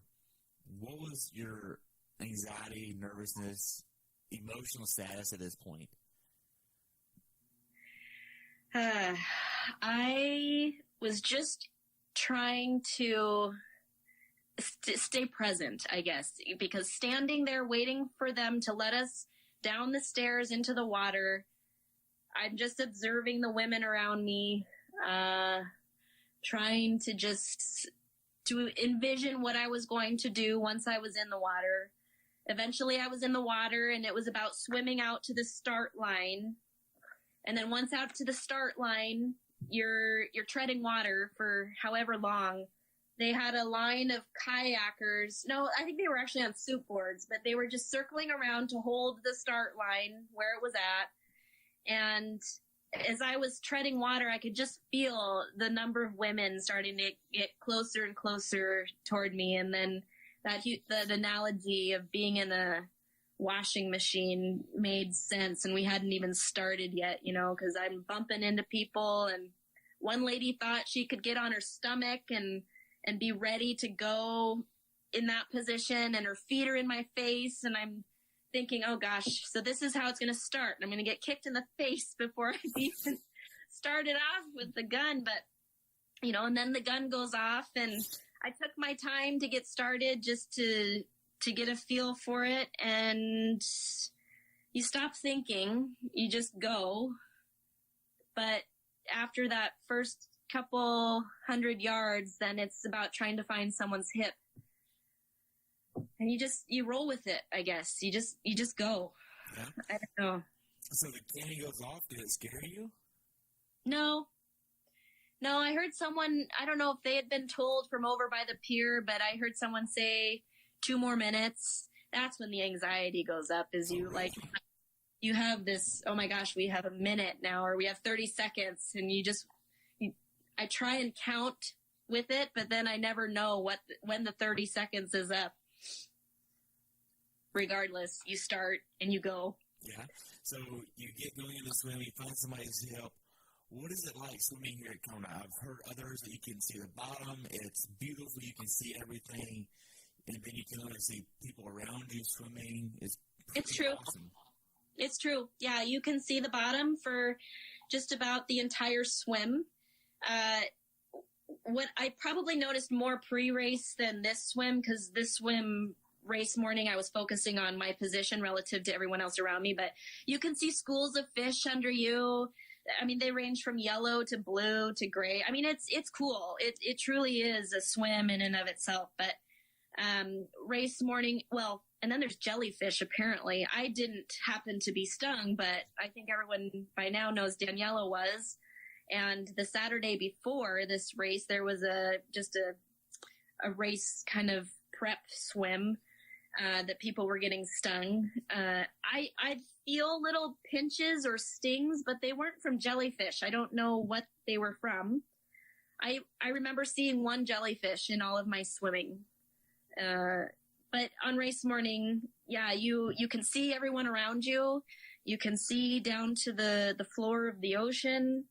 Speaker 1: what was your anxiety, nervousness, emotional status at this point?
Speaker 2: I was just trying to stay present, I guess, because standing there waiting for them to let us down the stairs into the water, I'm just observing the women around me, trying to envision what I was going to do once I was in the water. Eventually I was in the water, and it was about swimming out to the start line. And then once out to the start line, you're treading water for however long. They had a line of kayakers. No, I think they were actually on soup boards, but they were just circling around to hold the start line where it was at. And as I was treading water, I could just feel the number of women starting to get closer and closer toward me. And then the analogy of being in a washing machine made sense, and we hadn't even started yet, you know, because I'm bumping into people, and one lady thought she could get on her stomach and be ready to go in that position, and her feet are in my face, and I'm thinking, oh gosh, so this is how it's going to start. I'm going to get kicked in the face before I even started off with the gun. But, you know, and then the gun goes off, and I took my time to get started just to get a feel for it. And you stop thinking, you just go. But after that first couple 100 yards, then it's about trying to find someone's hip. And you roll with it, I guess. You just go.
Speaker 1: Yeah.
Speaker 2: I don't know.
Speaker 1: So the cannon goes off. Did it scare you?
Speaker 2: No, I heard someone, I don't know if they had been told from over by the pier, but I heard someone say 2 more minutes. That's when the anxiety goes up, is you like, you have this, oh my gosh, we have a minute now, or we have 30 seconds. And I try and count with it, but then I never know when the 30 seconds is up. Regardless, you start and you go.
Speaker 1: Yeah. So you get going in the swim, you find somebody's help. What is it like swimming here at Kona? I've heard others that you can see the bottom. It's beautiful. You can see everything. And then you can only see people around you swimming. It's
Speaker 2: true.
Speaker 1: Awesome.
Speaker 2: It's true. Yeah, you can see the bottom for just about the entire swim. What I probably noticed more pre-race than this swim, because this swim race morning I was focusing on my position relative to everyone else around me, but you can see schools of fish under you. I mean, they range from yellow to blue to gray. I mean, it's cool. It truly is a swim in and of itself. But race morning, well, and then there's jellyfish, apparently. I didn't happen to be stung, but I think everyone by now knows Daniela was. And the Saturday before this race, there was just a race kind of prep swim that people were getting stung. I feel little pinches or stings, but they weren't from jellyfish. I don't know what they were from. I remember seeing one jellyfish in all of my swimming. But on race morning, yeah, you can see everyone around you. You can see down to the floor of the ocean.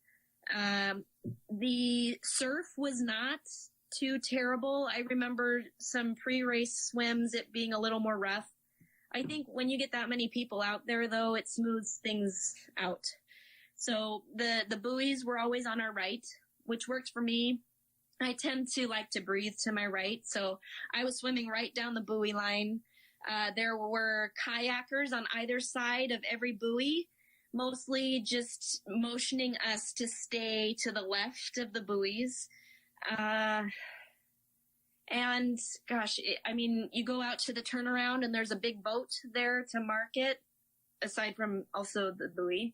Speaker 2: The surf was not too terrible. I remember some pre-race swims, it being a little more rough. I think when you get that many people out there, though, it smooths things out. So the buoys were always on our right, which worked for me. I tend to like to breathe to my right, so I was swimming right down the buoy line. There were kayakers on either side of every buoy, mostly just motioning us to stay to the left of the buoys. And gosh, you go out to the turnaround and there's a big boat there to mark it, aside from also the buoy.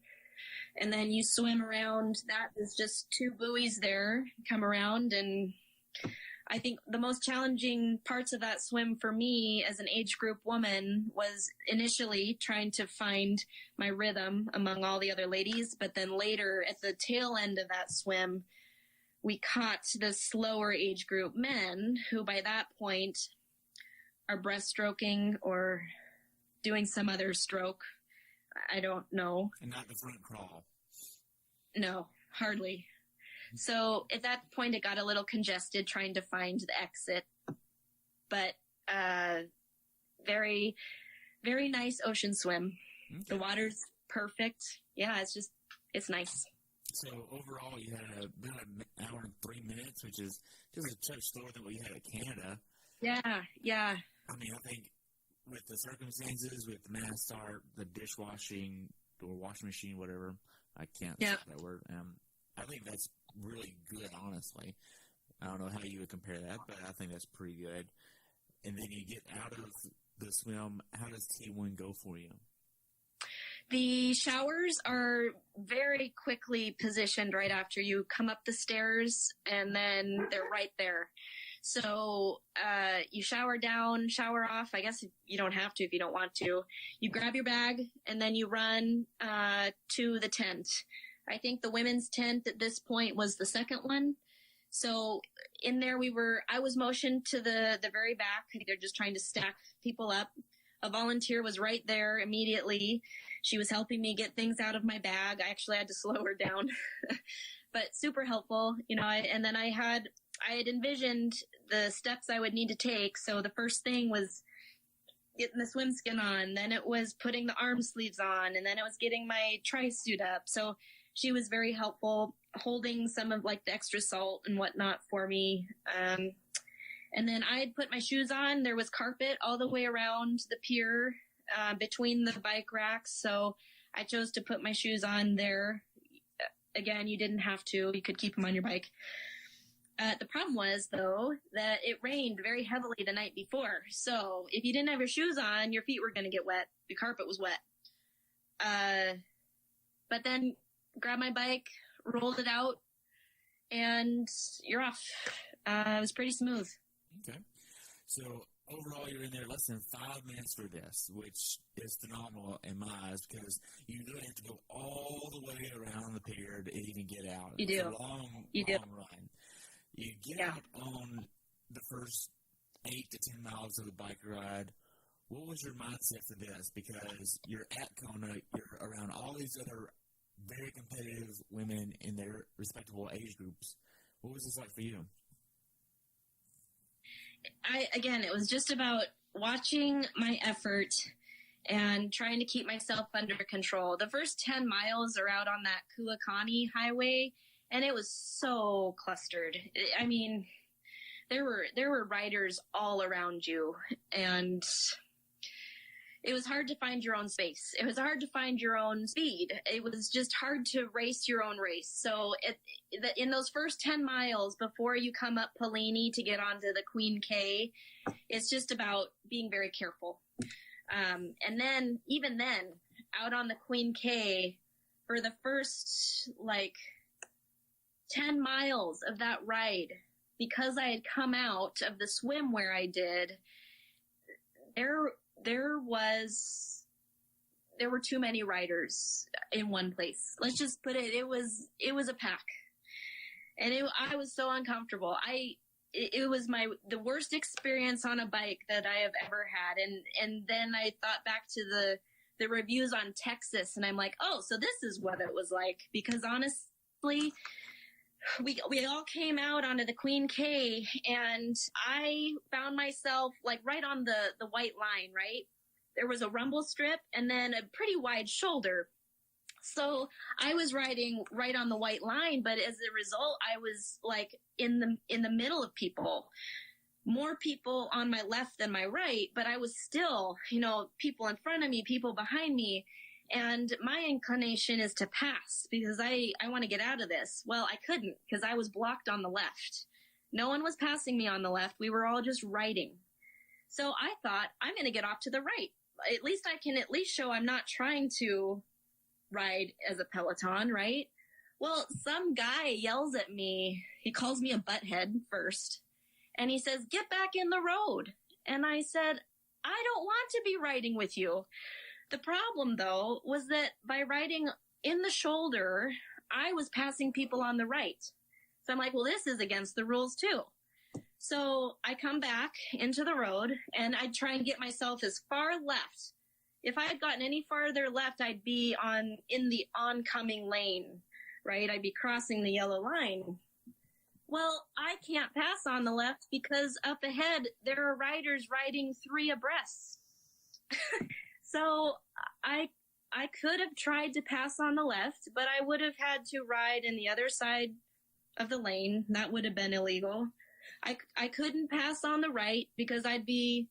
Speaker 2: And then you swim around. That is just two buoys there, come around. And I think the most challenging parts of that swim for me as an age group woman was initially trying to find my rhythm among all the other ladies. But then later at the tail end of that swim, we caught the slower age group men who by that point are breaststroking or doing some other stroke. I don't know.
Speaker 1: And not the front crawl.
Speaker 2: No, hardly. So at that point, it got a little congested trying to find the exit. But very, very nice ocean swim. Okay. The water's perfect. Yeah, it's nice.
Speaker 1: So overall, you had about an hour and 3 minutes, which is just a touch slower than what you had at Canada.
Speaker 2: Yeah.
Speaker 1: I think with the circumstances, with the mass start, the dishwashing or washing machine, whatever, I can't say that word. I think that's really good, honestly. I don't know how you would compare that, but I think that's pretty good. And then you get out of the swim. How does T1 go for you?
Speaker 2: The showers are very quickly positioned right after you come up the stairs, and then they're right there. So you shower down, shower off. I guess you don't have to if you don't want to. You grab your bag, and then you run to the tent. I think the women's tent at this point was the second one. So in there I was motioned to the very back. They're just trying to stack people up. A volunteer was right there immediately. She was helping me get things out of my bag. I actually had to slow her down, but super helpful, and then I had envisioned the steps I would need to take. So the first thing was getting the swim skin on. Then it was putting the arm sleeves on, and then it was getting my tri-suit up. So she was very helpful, holding some of like the extra salt and whatnot for me. And then I had put my shoes on. There was carpet all the way around the pier between the bike racks. So I chose to put my shoes on there. Again, you didn't have to. You could keep them on your bike. The problem was, though, that it rained very heavily the night before. So if you didn't have your shoes on, your feet were going to get wet. The carpet was wet. But then grabbed my bike, rolled it out, and you're off. It was pretty smooth.
Speaker 1: Okay. So overall, you're in there less than 5 minutes for this, which is phenomenal in my eyes because you really have to go all the way around the pier to even get out.
Speaker 2: You do.
Speaker 1: It's a long run. You get out on the first 8 to 10 miles of the bike ride. What was your mindset for this? Because you're at Kona, you're around all these other very competitive women in their respectable age groups. What was this like for you?
Speaker 2: It was just about watching my effort and trying to keep myself under control. The first 10 miles are out on that Kuakani highway, and it was so clustered. I mean, there were riders all around you, and it was hard to find your own space. It was hard to find your own speed. It was just hard to race your own race. So in those first 10 miles before you come up Pelini to get onto the Queen K, it's just about being very careful. And then, even then, out on the Queen K, for the first, 10 miles of that ride, because I had come out of the swim where I did, there were too many riders in one place. Let's just put it, it was a pack. And I was so uncomfortable. It was the worst experience on a bike that I have ever had. And then I thought back to the reviews on Texas, and I'm like, oh, so this is what it was like. Because honestly, we all came out onto the Queen K, and I found myself like right on the white line, right? There was a rumble strip and then a pretty wide shoulder. So I was riding right on the white line, but as a result, I was like in the middle of people. More people on my left than my right, but I was still, people in front of me, people behind me. And my inclination is to pass because I want to get out of this. Well, I couldn't because I was blocked on the left. No one was passing me on the left. We were all just riding. So I thought, I'm going to get off to the right. At least I can show I'm not trying to ride as a Peloton, right? Well, some guy yells at me. He calls me a butthead first. And he says, get back in the road. And I said, I don't want to be riding with you. The problem, though, was that by riding in the shoulder, I was passing people on the right. So I'm like, well, this is against the rules, too. So I come back into the road, and I try and get myself as far left. If I had gotten any farther left, I'd be in the oncoming lane, right? I'd be crossing the yellow line. Well, I can't pass on the left because up ahead, there are riders riding 3 abreast. So I could have tried to pass on the left, but I would have had to ride in the other side of the lane. That would have been illegal. I couldn't pass on the right because I'd be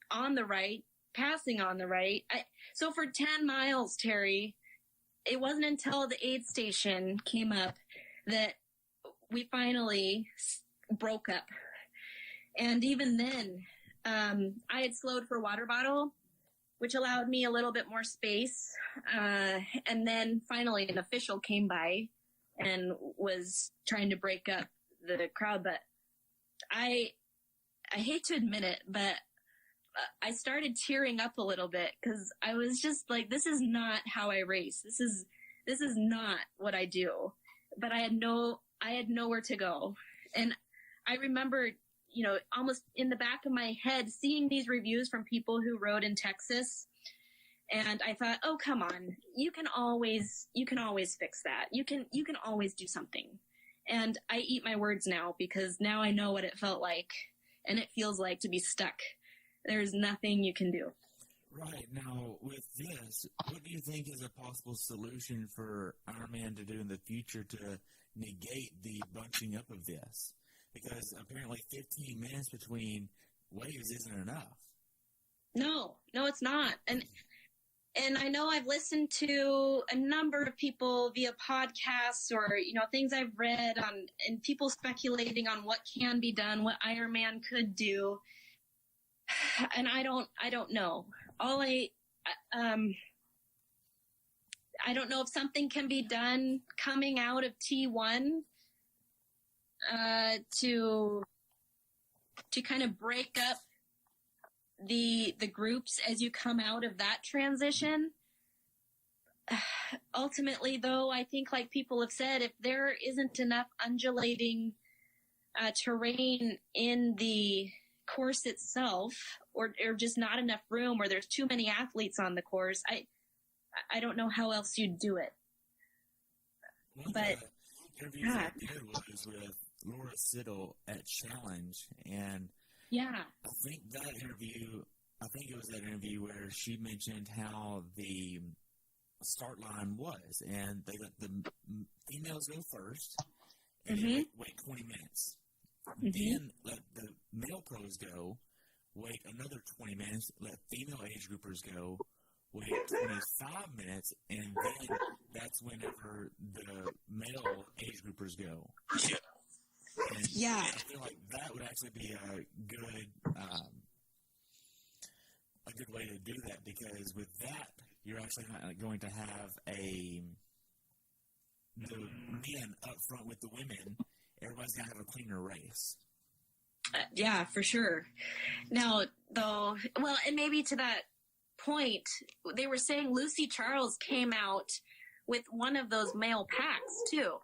Speaker 2: on the right, passing on the right. So for 10 miles, Terry, it wasn't until the aid station came up that we finally broke up. And even then, I had slowed for a water bottle, which allowed me a little bit more space. And then finally an official came by and was trying to break up the crowd. But I hate to admit it, but I started tearing up a little bit because I was just like, this is not how I race. This is not what I do. But I had nowhere to go. And I remember, almost in the back of my head, seeing these reviews from people who rode in Texas. And I thought, oh, come on, you can always fix that. You can always do something. And I eat my words now because now I know what it felt like and it feels like to be stuck. There's nothing you can do.
Speaker 1: Right. Now, with this, what do you think is a possible solution for Ironman to do in the future to negate the bunching up of this? Because apparently 15 minutes between waves isn't enough.
Speaker 2: No, it's not. And I know I've listened to a number of people via podcasts or, things I've read on, and people speculating on what can be done, what Ironman could do. And I don't know. I don't know if something can be done coming out of T1 to kind of break up the groups as you come out of that transition. Ultimately, though, I think like people have said, if there isn't enough undulating terrain in the course itself, or just not enough room, or there's too many athletes on the course, I don't know how else you'd do it.
Speaker 1: One
Speaker 2: but
Speaker 1: of the interviews I did was with Laura Siddle at Challenge, and
Speaker 2: yeah,
Speaker 1: I think it was that interview where she mentioned how the start line was, and they let the females go first, and then wait 20 minutes. Then let the male pros go, wait another 20 minutes, let female age groupers go, wait 25 minutes, and then that's whenever the male age groupers go. And
Speaker 2: yeah,
Speaker 1: I feel like that would actually be a good way to do that, because with that, you're actually not going to have a the men up front with the women, everybody's got to have a cleaner race.
Speaker 2: Yeah, for sure. Now, though, well, and maybe to that point, they were saying Lucy Charles came out with one of those male packs, too.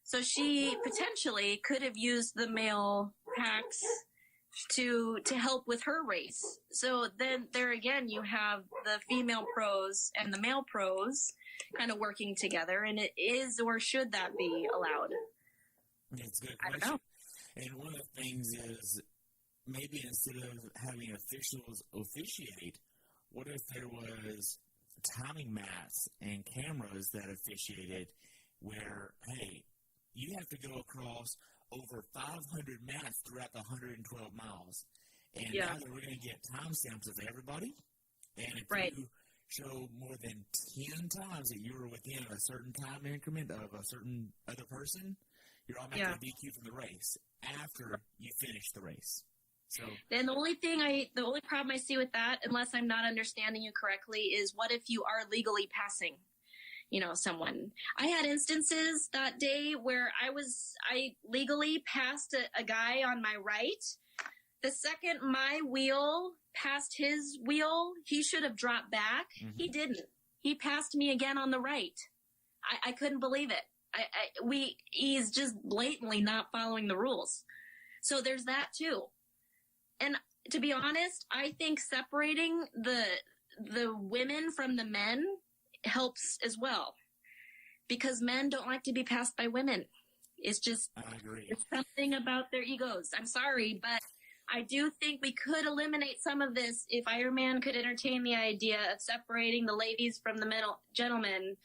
Speaker 2: So she potentially could have used the male packs to help with her race. So then there again, you have the female pros and the male pros kind of working together, and it is or should that be allowed?
Speaker 1: It's a good
Speaker 2: I
Speaker 1: question.
Speaker 2: don't know.
Speaker 1: And one of the things is maybe instead of having officials officiate, what if there was timing mats and cameras that officiated where, hey, you have to go across over 500 mats throughout the 112 miles. And now that we're going to get timestamps of everybody, and if you show more than 10 times that you were within a certain time increment of a certain other person, you're automatically DQ'd from the race after you finish the race. So,
Speaker 2: and the only problem I see with that, unless I'm not understanding you correctly, is what if you are legally passing, someone? I had instances that day where I legally passed a guy on my right. The second my wheel passed his wheel, he should have dropped back. Mm-hmm. He didn't. He passed me again on the right. I couldn't believe it. He's just blatantly not following the rules. So there's that too. And to be honest, I think separating the women from the men helps as well, because men don't like to be passed by women. It's just,
Speaker 1: I agree.
Speaker 2: It's something about their egos. I'm sorry, but I do think we could eliminate some of this if Ironman could entertain the idea of separating the ladies from the gentlemen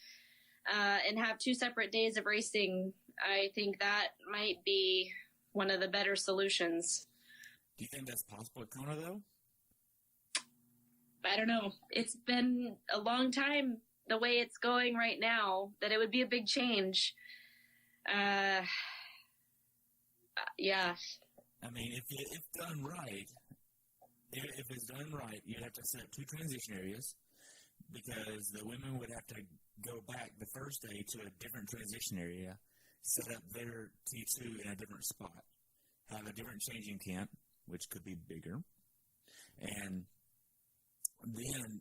Speaker 2: and have 2 separate days of racing. I think that might be one of the better solutions.
Speaker 1: Do you think that's possible at Kona, though?
Speaker 2: I don't know. It's been a long time the way it's going right now that it would be a big change. Yeah.
Speaker 1: I mean, if done right, if it's done right, you'd have to set up 2 transition areas, because the women would have to go back the first day to a different transition area, set up their T2 in a different spot, have a different changing camp, which could be bigger, and then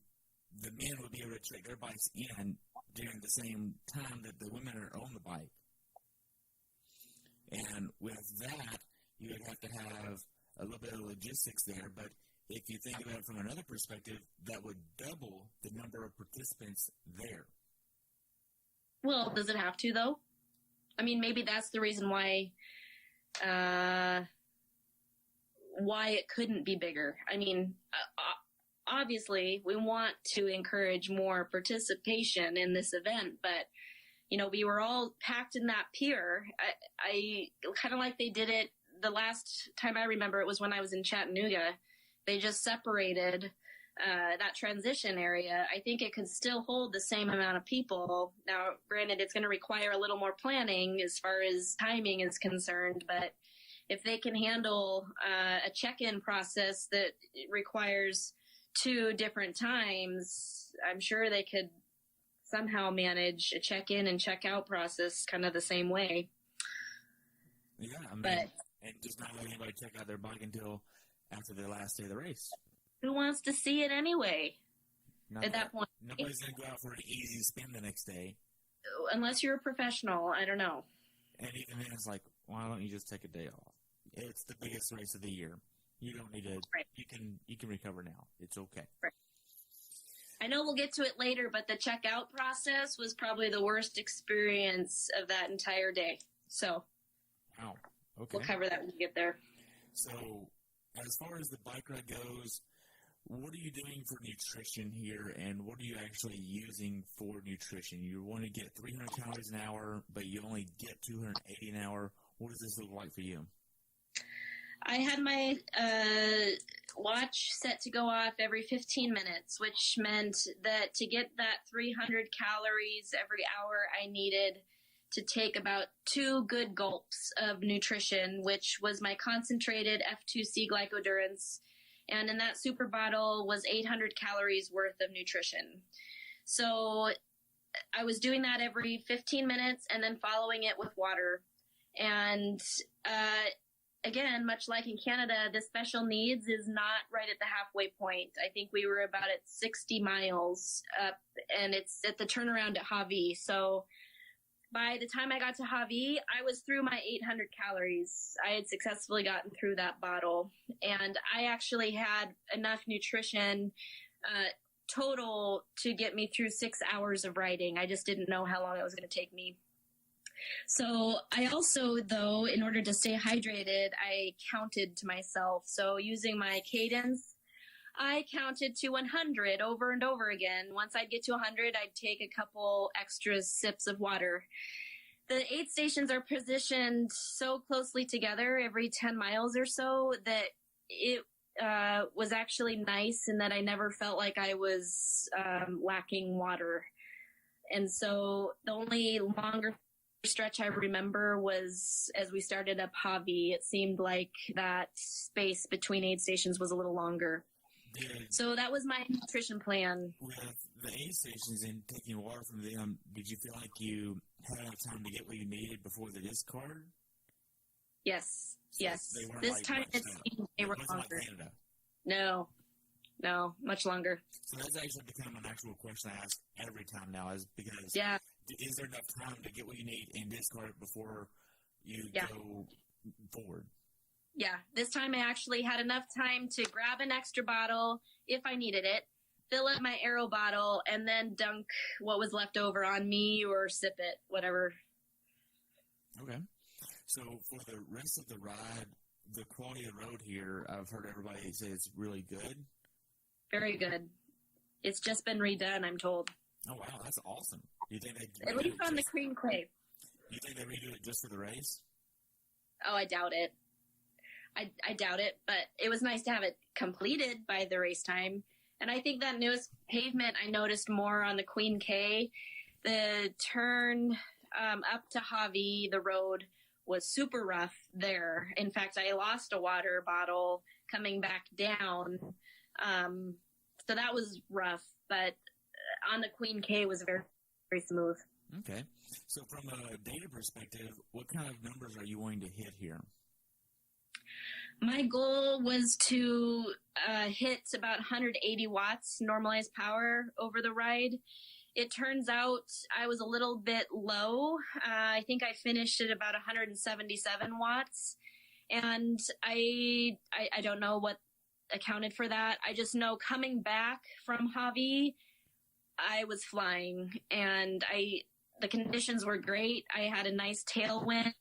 Speaker 1: the men would be able to check their bikes in during the same time that the women are on the bike. And with that, you would have to have a little bit of logistics there, but if you think about it from another perspective, that would double the number of participants there.
Speaker 2: Well, does it have to, though? I mean, maybe that's the reason why it couldn't be bigger. I mean, obviously, we want to encourage more participation in this event, but, we were all packed in that pier. I kind of like they did it the last time I remember. It was when I was in Chattanooga. They just separated that transition area. I think it could still hold the same amount of people. Now, granted, it's going to require a little more planning as far as timing is concerned, but if they can handle a check-in process that requires 2 different times, I'm sure they could somehow manage a check-in and check-out process kind of the same way.
Speaker 1: Yeah, I mean, and just not let anybody check out their bike until after the last day of the race.
Speaker 2: Who wants to see it anyway? At that point,
Speaker 1: nobody's going to go out for an easy spin the next day.
Speaker 2: Unless you're a professional, I don't know.
Speaker 1: And even then, it's like, why don't you just take a day off? It's the biggest race of the year. You don't need to. Right. You can recover now. It's okay.
Speaker 2: Right. I know we'll get to it later, but the checkout process was probably the worst experience of that entire day. So,
Speaker 1: wow. Okay.
Speaker 2: We'll cover that when we get there.
Speaker 1: So, as far as the bike ride goes, what are you doing for nutrition here, and what are you actually using for nutrition? You want to get 300 calories an hour, but you only get 280 an hour. What does this look like for you?
Speaker 2: I had my watch set to go off every 15 minutes, which meant that to get that 300 calories every hour, I needed to take about 2 good gulps of nutrition, which was my concentrated F2C glycodurance. And in that super bottle was 800 calories worth of nutrition. So I was doing that every 15 minutes and then following it with water. And again, much like in Canada, the special needs is not right at the halfway point. I think we were about at 60 miles up, and it's at the turnaround at Hawi. So by the time I got to Hawi, I was through my 800 calories. I had successfully gotten through that bottle, and I actually had enough nutrition total to get me through 6 hours of riding. I just didn't know how long it was going to take me. So I also, though, in order to stay hydrated, I counted to myself. So using my cadence, I counted to 100 over and over again. Once I'd get to 100, I'd take a couple extra sips of water. The aid stations are positioned so closely together every 10 miles or so that it was actually nice in that I never felt like I was lacking water. And so the only longer stretch I remember was as we started up Hawi. It seemed like that space between aid stations was a little longer. So that was my nutrition plan.
Speaker 1: With the aid stations and taking water from them, did you feel like you had enough time to get what you needed before the discard?
Speaker 2: Yes,
Speaker 1: so
Speaker 2: yes.
Speaker 1: They weren't
Speaker 2: this
Speaker 1: like
Speaker 2: time it seemed they were longer.
Speaker 1: Like Canada.
Speaker 2: No, much longer.
Speaker 1: So that's actually become an actual question I ask every time now, is because is there enough time to get what you need and discard it before you go forward?
Speaker 2: Yeah, this time I actually had enough time to grab an extra bottle if I needed it, fill up my Aero bottle, and then dunk what was left over on me or sip it, whatever.
Speaker 1: Okay. So for the rest of the ride, the quality of the road here, I've heard everybody say it's really good.
Speaker 2: Very good. It's just been redone, I'm told.
Speaker 1: Oh, wow, that's awesome. You think they
Speaker 2: at least on the Cream Clay.
Speaker 1: You think they redo it just for the race?
Speaker 2: Oh, I doubt it. I doubt it, but it was nice to have it completed by the race time. And I think that newest pavement I noticed more on the Queen K. The turn up to Hawi, the road was super rough there. In fact, I lost a water bottle coming back down. So that was rough, but on the Queen K was very, very smooth.
Speaker 1: Okay. So from a data perspective, what kind of numbers are you wanting to hit here?
Speaker 2: My goal was to hit about 180 watts normalized power over the ride. It turns out I was a little bit low. I think I finished at about 177 watts. And I don't know what accounted for that. I just know coming back from Hawi, I was flying, and the conditions were great. I had a nice tailwind,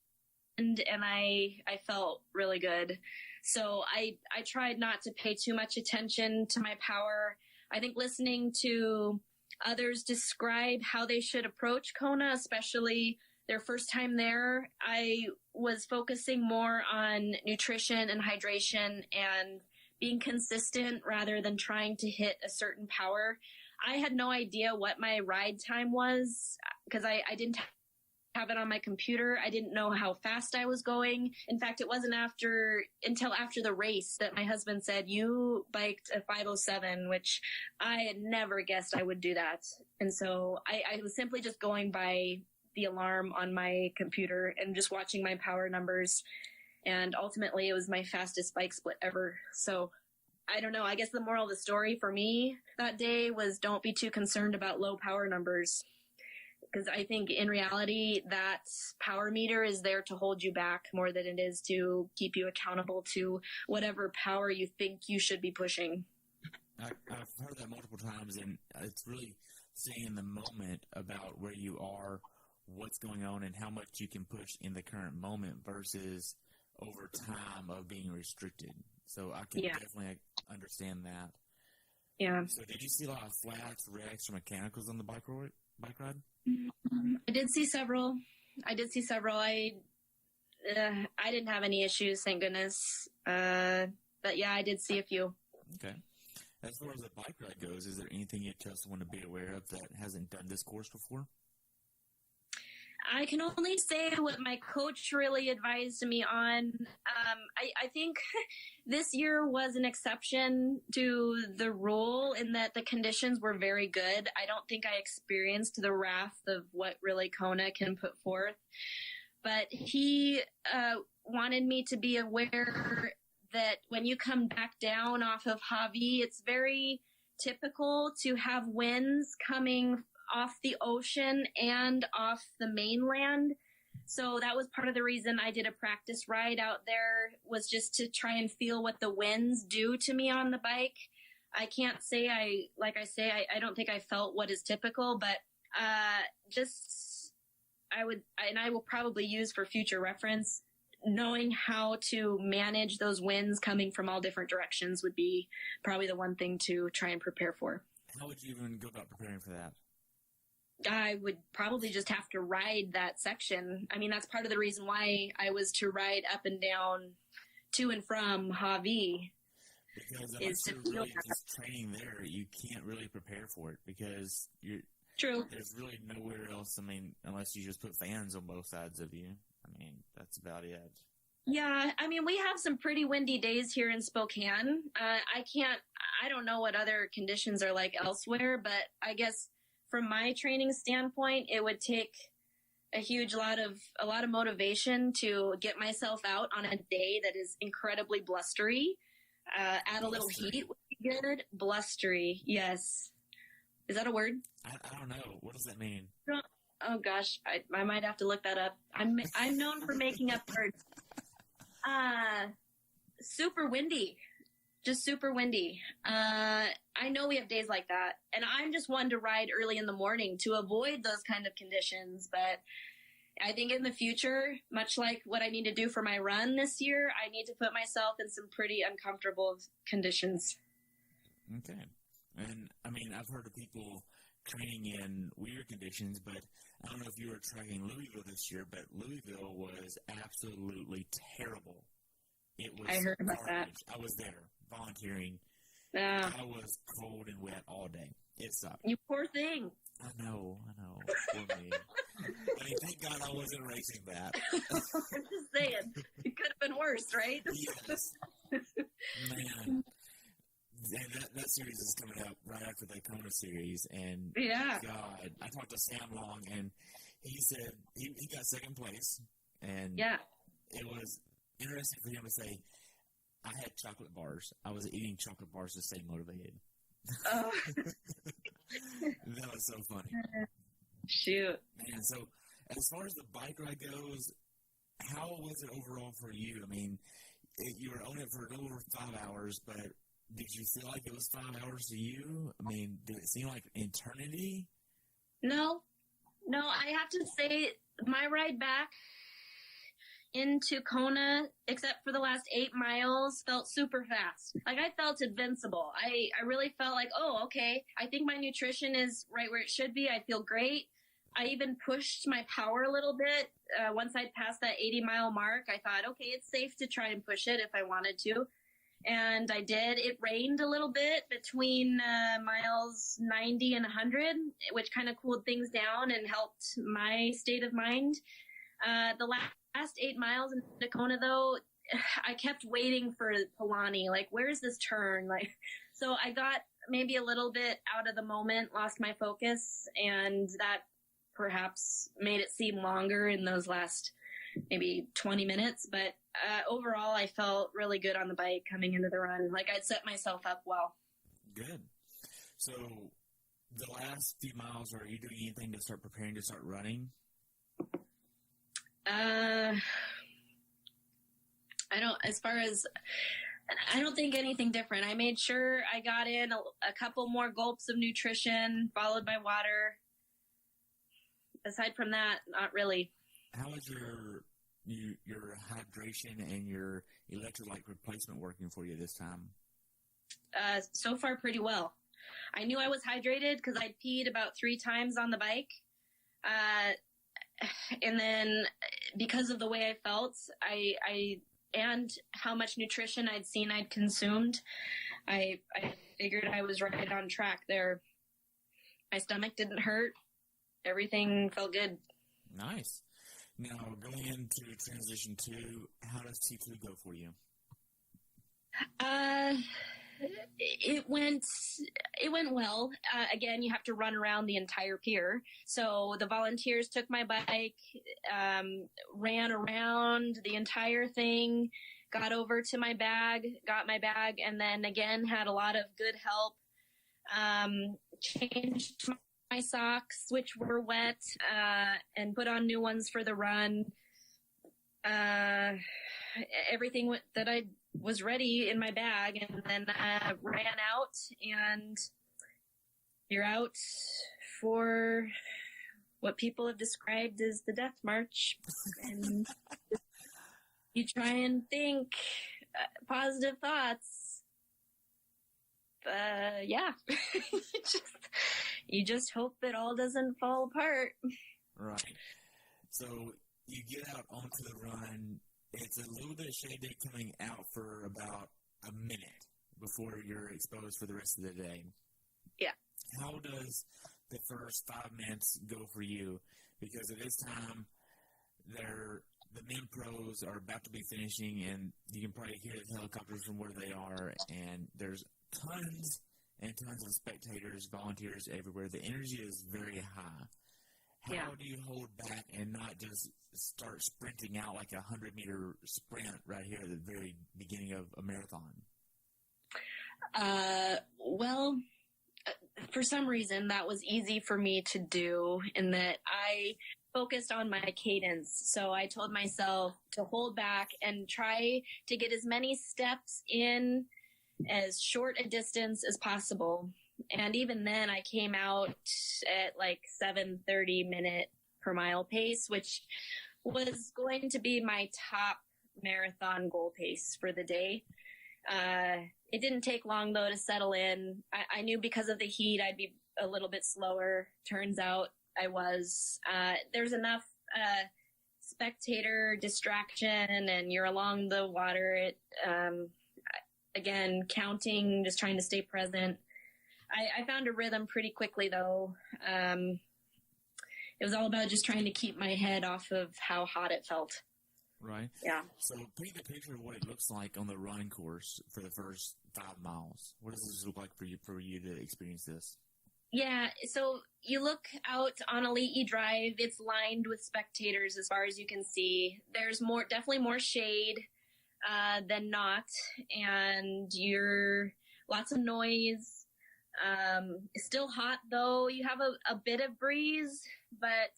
Speaker 2: and I felt really good. So I tried not to pay too much attention to my power. I think listening to others describe how they should approach Kona, especially their first time there, I was focusing more on nutrition and hydration and being consistent rather than trying to hit a certain power. I had no idea what my ride time was because I didn't have it on my computer. I didn't know how fast I was going. In fact, it wasn't until after the race that my husband said, "You biked a 5:07," which I had never guessed I would do that. And so I was simply just going by the alarm on my computer and just watching my power numbers. And ultimately, it was my fastest bike split ever. So I don't know. I guess the moral of the story for me that day was don't be too concerned about low power numbers. Because I think in reality, that power meter is there to hold you back more than it is to keep you accountable to whatever power you think you should be pushing.
Speaker 1: I've heard that multiple times, and it's really staying in the moment about where you are, what's going on, and how much you can push in the current moment versus over time of being restricted. So I can definitely understand that.
Speaker 2: Yeah.
Speaker 1: So did you see a lot of flats, wrecks, or mechanicals on the bike ride?
Speaker 2: I did see several. I didn't have any issues, thank goodness. But yeah, I did see a few.
Speaker 1: Okay. As far as the bike ride goes, is there anything you just want to be aware of that hasn't done this course before?
Speaker 2: I can only say what my coach really advised me on. I think this year was an exception to the rule in that the conditions were very good. I don't think I experienced the wrath of what really Kona can put forth. But he wanted me to be aware that when you come back down off of Javi, it's very typical to have winds coming off the ocean and off the mainland. So that was part of the reason I did a practice ride out there, was just to try and feel what the winds do to me on the bike. I can't say I don't think I felt what is typical, but I will probably use for future reference, knowing how to manage those winds coming from all different directions would be probably the one thing to try and prepare for.
Speaker 1: How would you even go about preparing for that?
Speaker 2: I would probably just have to ride that section. I mean, that's part of the reason why I was to ride up and down to and from Javi.
Speaker 1: Because unless you're really just training there, you can't really prepare for it because
Speaker 2: True.
Speaker 1: There's really nowhere else. I mean, unless you just put fans on both sides of you. I mean, that's about it.
Speaker 2: Yeah, I mean, we have some pretty windy days here in Spokane. I don't know what other conditions are like elsewhere, but I guess from my training standpoint, it would take a lot of motivation to get myself out on a day that is incredibly blustery. Add a little heat would be good. Blustery, yes. Is that a word?
Speaker 1: I don't know. What does that mean?
Speaker 2: Oh gosh, I might have to look that up. I'm known for making up words. Super windy. Just super windy. I know we have days like that, and I'm just one to ride early in the morning to avoid those kind of conditions. But I think in the future, much like what I need to do for my run this year, I need to put myself in some pretty uncomfortable conditions.
Speaker 1: Okay. And, I mean, I've heard of people training in weird conditions, but I don't know if you were tracking Louisville this year, but Louisville was absolutely terrible. It was
Speaker 2: I heard about
Speaker 1: garbage.
Speaker 2: that.
Speaker 1: I was there volunteering. I was cold and wet all day. It sucked.
Speaker 2: You poor thing.
Speaker 1: I know. Poor me. I mean, thank God I wasn't racing that.
Speaker 2: I'm just saying. It could have been worse, right?
Speaker 1: Yes. Man. And that series is coming out right after the Kona series, and
Speaker 2: yeah.
Speaker 1: God, I talked to Sam Long, and he said he got second place, and it was interesting for him to say, I had chocolate bars. I was eating chocolate bars to stay motivated.
Speaker 2: Oh.
Speaker 1: That was so funny.
Speaker 2: Shoot.
Speaker 1: Man, so as far as the bike ride goes, how was it overall for you? I mean, you were on it for a little over 5 hours, but did you feel like it was 5 hours to you? I mean, did it seem like eternity?
Speaker 2: No, I have to say my ride back into Kona, except for the last 8 miles, felt super fast. Like, I felt invincible. I really felt like, oh, okay, I think my nutrition is right where it should be. I feel great. I even pushed my power a little bit. Once I'd passed that 80-mile mark, I thought, okay, it's safe to try and push it if I wanted to. And I did. It rained a little bit between miles 90 and 100, which kind of cooled things down and helped my state of mind. The last 8 miles in Kona, though, I kept waiting for Palani. Like, where's this turn? Like, so I got maybe a little bit out of the moment, lost my focus, and that perhaps made it seem longer in those last maybe 20 minutes. But overall, I felt really good on the bike coming into the run. Like, I'd set myself up well.
Speaker 1: Good. So the last few miles, are you doing anything to start preparing to start running?
Speaker 2: I don't think anything different. I made sure I got in a couple more gulps of nutrition, followed by water. Aside from that, not really.
Speaker 1: How is your hydration and your electrolyte replacement working for you this time?
Speaker 2: So far, pretty well. I knew I was hydrated because I'd peed about 3 times on the bike. And then because of the way I felt, and how much nutrition I'd seen I'd consumed, I figured I was right on track there. My stomach didn't hurt. Everything felt good.
Speaker 1: Nice. Now, going into transition 2, how does T2 go for you?
Speaker 2: It went well. Again, you have to run around the entire pier. So the volunteers took my bike, ran around the entire thing, got over to my bag, got my bag, and then again had a lot of good help. Changed my socks, which were wet, and put on new ones for the run. Everything that I was ready in my bag, and then ran out, and you're out for what people have described as the death march. And you try and think positive thoughts. Yeah. You just hope it all doesn't fall apart.
Speaker 1: Right. So you get out onto the run. It's a little bit shady coming out for about a minute before you're exposed for the rest of the day.
Speaker 2: Yeah.
Speaker 1: How does the first 5 minutes go for you? Because at this time, the men pros are about to be finishing, and you can probably hear the helicopters from where they are, and there's tons and tons of spectators, volunteers everywhere. The energy is very high. How do you hold back and not just start sprinting out like a 100-meter sprint right here at the very beginning of a marathon?
Speaker 2: Well, for some reason, that was easy for me to do in that I focused on my cadence. So I told myself to hold back and try to get as many steps in as short a distance as possible. And even then, I came out at like 7:30 minute per mile pace, which was going to be my top marathon goal pace for the day. It didn't take long, though, to settle in. I knew because of the heat, I'd be a little bit slower. Turns out I was. There's enough spectator distraction, and you're along the water. Again, counting, just trying to stay present. I found a rhythm pretty quickly, though. It was all about just trying to keep my head off of how hot it felt.
Speaker 1: Right.
Speaker 2: Yeah.
Speaker 1: So paint the picture of what it looks like on the run course for the first 5 miles. What does this look like for you to experience this?
Speaker 2: Yeah, so you look out on Alii Drive. It's lined with spectators as far as you can see. There's definitely more shade than not, and lots of noise. It's still hot, though. You have a bit of breeze, but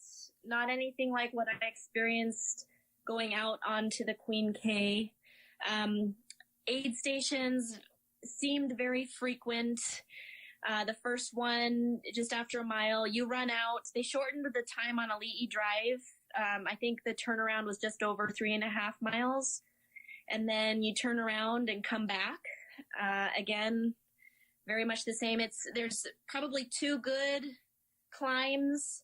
Speaker 2: not anything like what I experienced going out onto the Queen K. Aid stations seemed very frequent. The first one, just after a mile, you run out. They shortened the time on Alii Drive. I think the turnaround was just over 3.5 miles. And then you turn around and come back. Again, very much the same. There's probably 2 good climbs,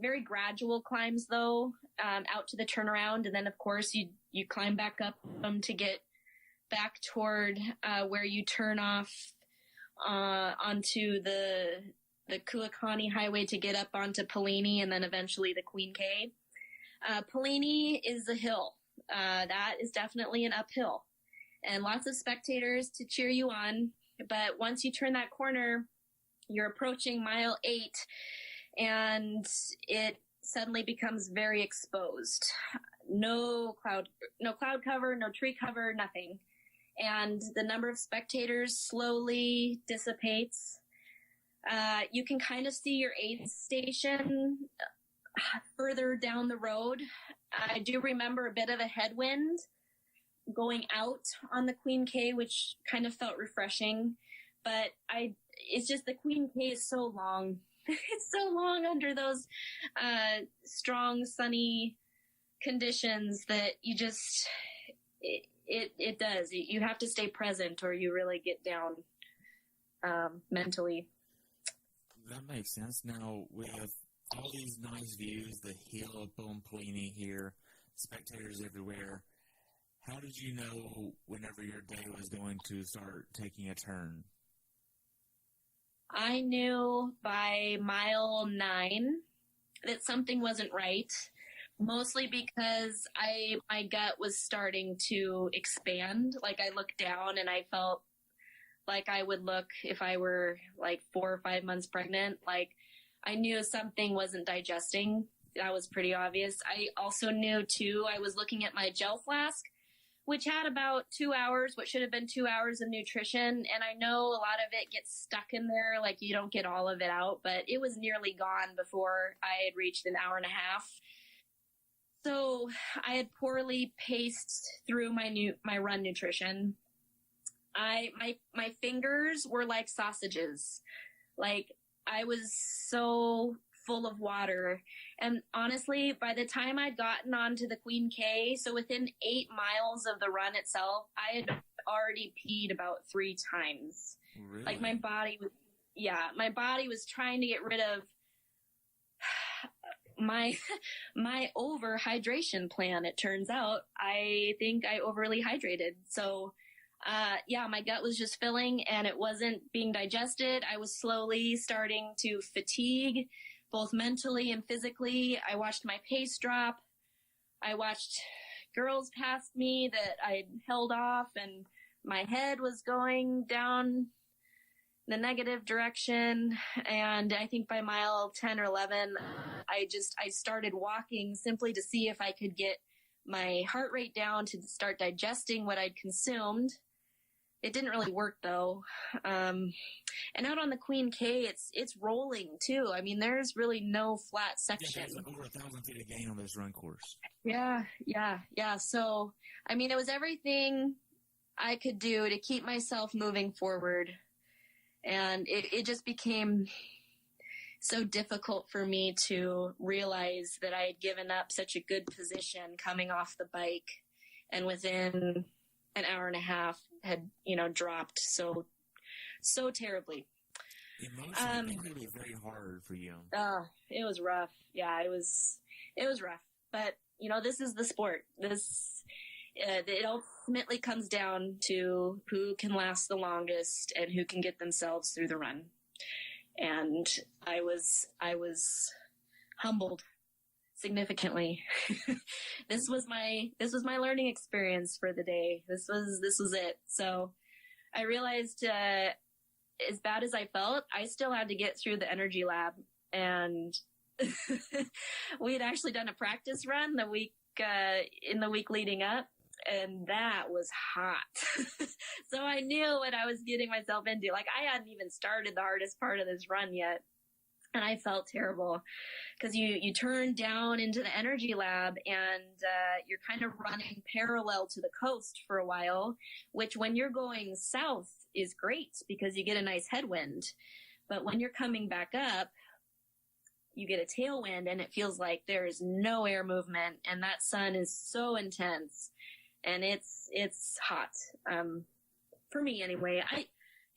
Speaker 2: very gradual climbs, though, out to the turnaround. And then, of course, you climb back up to get back toward where you turn off onto the Kuakani Highway to get up onto Pelini, and then eventually the Queen K. Pelini is a hill. That is definitely an uphill, and lots of spectators to cheer you on. But once you turn that corner, you're approaching mile 8, and it suddenly becomes very exposed. No cloud cover, no tree cover, nothing. And the number of spectators slowly dissipates. You can kind of see your aid station further down the road. I do remember a bit of a headwind going out on the Queen K, which kind of felt refreshing. But it's just the Queen K is so long. It's so long under those strong, sunny conditions that you just... It does. You have to stay present or you really get down mentally.
Speaker 1: That makes sense. Now, with all these nice views, the hill up on Pelini here, spectators everywhere, how did you know whenever your day was going to start taking a turn?
Speaker 2: I knew by mile 9 that something wasn't right, mostly because my gut was starting to expand. Like, I looked down and I felt like I would look if I were like 4 or 5 months pregnant. Like, I knew something wasn't digesting. That was pretty obvious. I also knew too, I was looking at my gel flask, which had about 2 hours, what should have been 2 hours of nutrition. And I know a lot of it gets stuck in there, like you don't get all of it out, but it was nearly gone before I had reached an hour and a half. So I had poorly paced through my run nutrition. My fingers were like sausages. Like, I was so full of water. And honestly, by the time I'd gotten onto the Queen K, so within 8 miles of the run itself, I had already peed about 3 times.
Speaker 1: Really?
Speaker 2: Like, my body was trying to get rid of my overhydration plan. It turns out I think I overly hydrated. So my gut was just filling and it wasn't being digested. I was slowly starting to fatigue, both mentally and physically. I watched my pace drop. I watched girls past me that I'd held off, and my head was going down the negative direction. And I think by mile 10 or 11, I started walking simply to see if I could get my heart rate down to start digesting what I'd consumed. It didn't really work though. And out on the Queen K, it's rolling too. I mean, there's really no flat section.
Speaker 1: Yeah, there's like over 1,000 feet of gain on this run course.
Speaker 2: Yeah. So, I mean, it was everything I could do to keep myself moving forward. And it just became so difficult for me to realize that I had given up such a good position coming off the bike, and within an hour and a half had, dropped so terribly.
Speaker 1: Emotionally, it would be very hard for you.
Speaker 2: It was rough. Yeah, it was rough. But, this is the sport. It ultimately comes down to who can last the longest and who can get themselves through the run. And I was humbled significantly. This was my learning experience for the day. This was it. So I realized, as bad as I felt, I still had to get through the energy lab. And we had actually done a practice run in the week leading up, and that was hot. So I knew what I was getting myself into. Like, I hadn't even started the hardest part of this run yet. And I felt terrible because you turn down into the energy lab and you're kind of running parallel to the coast for a while, which when you're going south is great because you get a nice headwind. But when you're coming back up, you get a tailwind and it feels like there is no air movement, and that sun is so intense and it's hot. For me anyway.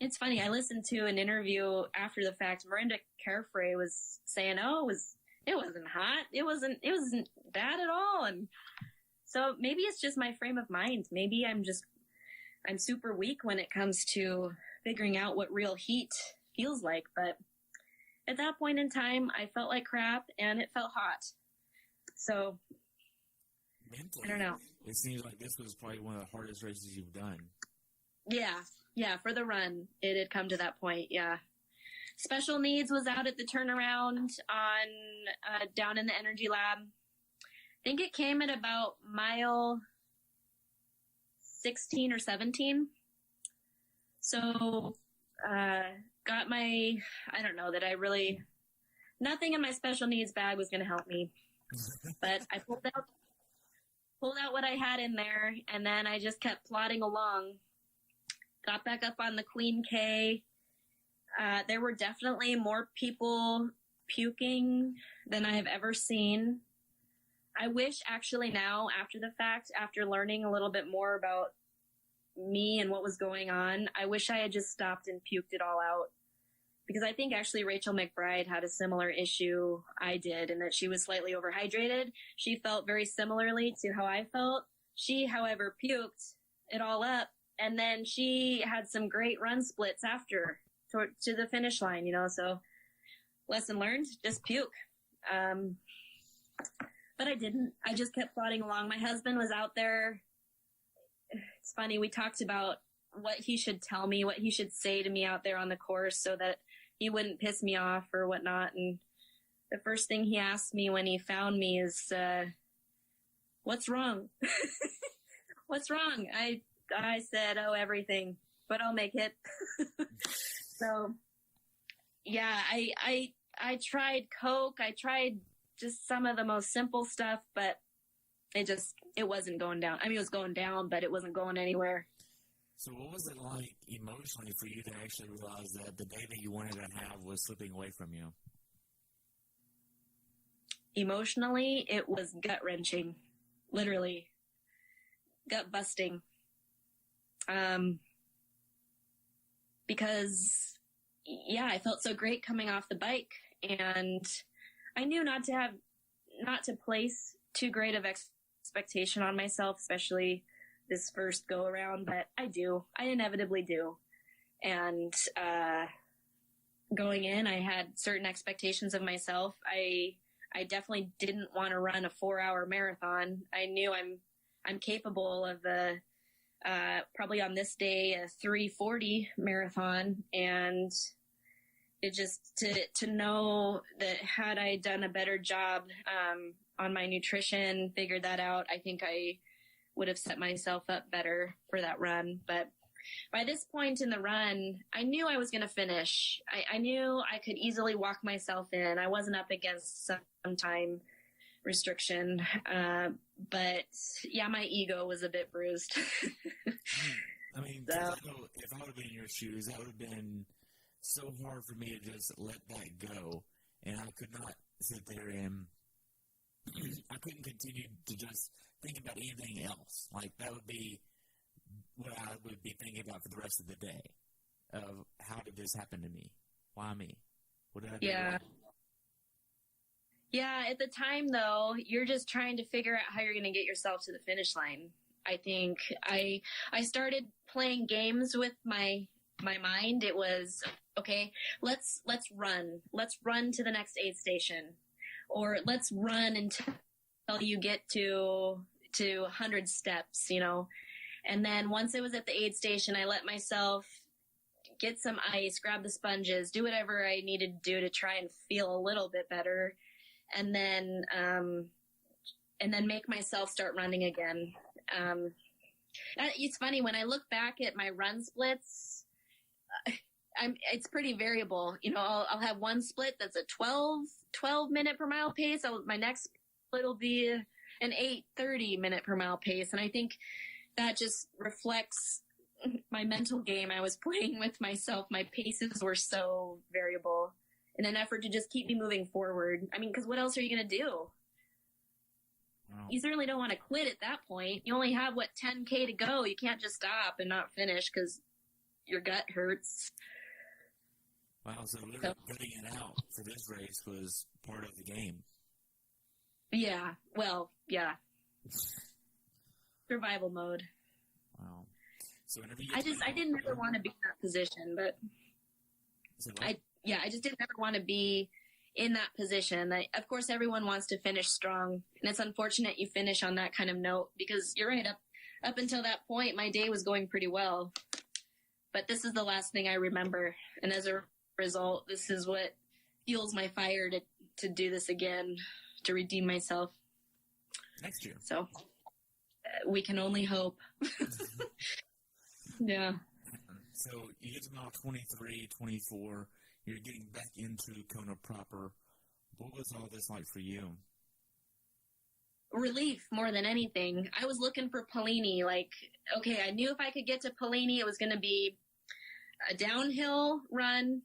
Speaker 2: It's funny. I listened to an interview after the fact. Miranda Carefrey was saying, it wasn't hot. It wasn't bad at all. And so maybe it's just my frame of mind. Maybe I'm super weak when it comes to figuring out what real heat feels like. But at that point in time, I felt like crap and it felt hot. So
Speaker 1: mentally,
Speaker 2: I don't know.
Speaker 1: It seems like this was probably one of the hardest races you've done.
Speaker 2: Yeah, for the run, it had come to that point, yeah. Special Needs was out at the turnaround on down in the energy lab. I think it came at about mile 16 or 17. So, got my, I don't know, nothing in my special needs bag was going to help me. But I pulled out what I had in there, and then I just kept plodding along. Got back up on the Queen K. There were definitely more people puking than I have ever seen. I wish actually now, after the fact, after learning a little bit more about me and what was going on, I wish I had just stopped and puked it all out. Because I think actually Rachel McBride had a similar issue I did, in that she was slightly overhydrated. She felt very similarly to how I felt. She, however, puked it all up. And then she had some great run splits after to the finish line, so lesson learned, just puke. But I didn't. I just kept plodding along. My husband was out there. It's funny. We talked about what he should tell me, what he should say to me out there on the course so that he wouldn't piss me off or whatnot. And the first thing he asked me when he found me is, what's wrong? What's wrong? I said, oh, everything, but I'll make it. So yeah, I tried Coke. I tried just some of the most simple stuff, but it wasn't going down. I mean, it was going down, but it wasn't going anywhere.
Speaker 1: So what was it like emotionally for you to actually realize that the day that you wanted to have was slipping away from you?
Speaker 2: Emotionally, it was gut-wrenching. Literally. Gut-busting. Because, yeah, I felt so great coming off the bike, and I knew not to place too great of expectation on myself, especially this first go around, but I inevitably do. And, going in, I had certain expectations of myself. I definitely didn't want to run a 4-hour marathon. I knew I'm capable of probably on this day, a 3:40 marathon. And it just, to know that had I done a better job, on my nutrition, figured that out, I think I would have set myself up better for that run. But by this point in the run, I knew I was going to finish. I knew I could easily walk myself in. I wasn't up against some time restriction. But yeah, my ego was a bit bruised.
Speaker 1: I mean,
Speaker 2: so,
Speaker 1: if I would have been in your shoes, that would have been so hard for me to just let that go. And I could not sit there and I couldn't continue to just think about anything else. Like, that would be what I would be thinking about for the rest of the day. Of how did this happen to me? Why me? What did I do?
Speaker 2: Yeah. Yeah, at the time, though, you're just trying to figure out how you're going to get yourself to the finish line. I think I started playing games with my mind. It was, okay, let's run. Let's run to the next aid station. Or let's run until you get to 100 steps, you know. And then once I was at the aid station, I let myself get some ice, grab the sponges, do whatever I needed to do to try and feel a little bit better. And then make myself start running again. It's funny, when I look back at my run splits, it's pretty variable. You know, I'll have one split that's a 12 minute per mile pace. My next split will be an 8:30 minute per mile pace. And I think that just reflects my mental game I was playing with myself. My paces were so variable in an effort to just keep me moving forward. I mean, because what else are you going to do?
Speaker 1: Wow.
Speaker 2: You certainly don't want to quit at that point. You only have, 10K to go. You can't just stop and not finish because your gut hurts.
Speaker 1: Wow, so literally putting it out for this race was part of the game.
Speaker 2: Yeah, well, yeah. Survival mode.
Speaker 1: Wow. So whenever
Speaker 2: I didn't ever want to be in that position, but I just didn't ever want to be in that position. Of course, everyone wants to finish strong, and it's unfortunate you finish on that kind of note, because you're right, up until that point, my day was going pretty well. But this is the last thing I remember, and as a result, this is what fuels my fire to do this again, to redeem myself.
Speaker 1: Next year.
Speaker 2: So we can only hope. Yeah.
Speaker 1: So you get to mile 23, 24, you're getting back into Kona proper. What was all this like for you?
Speaker 2: Relief more than anything. I was looking for Polini. Okay, I knew if I could get to Polini, it was going to be a downhill run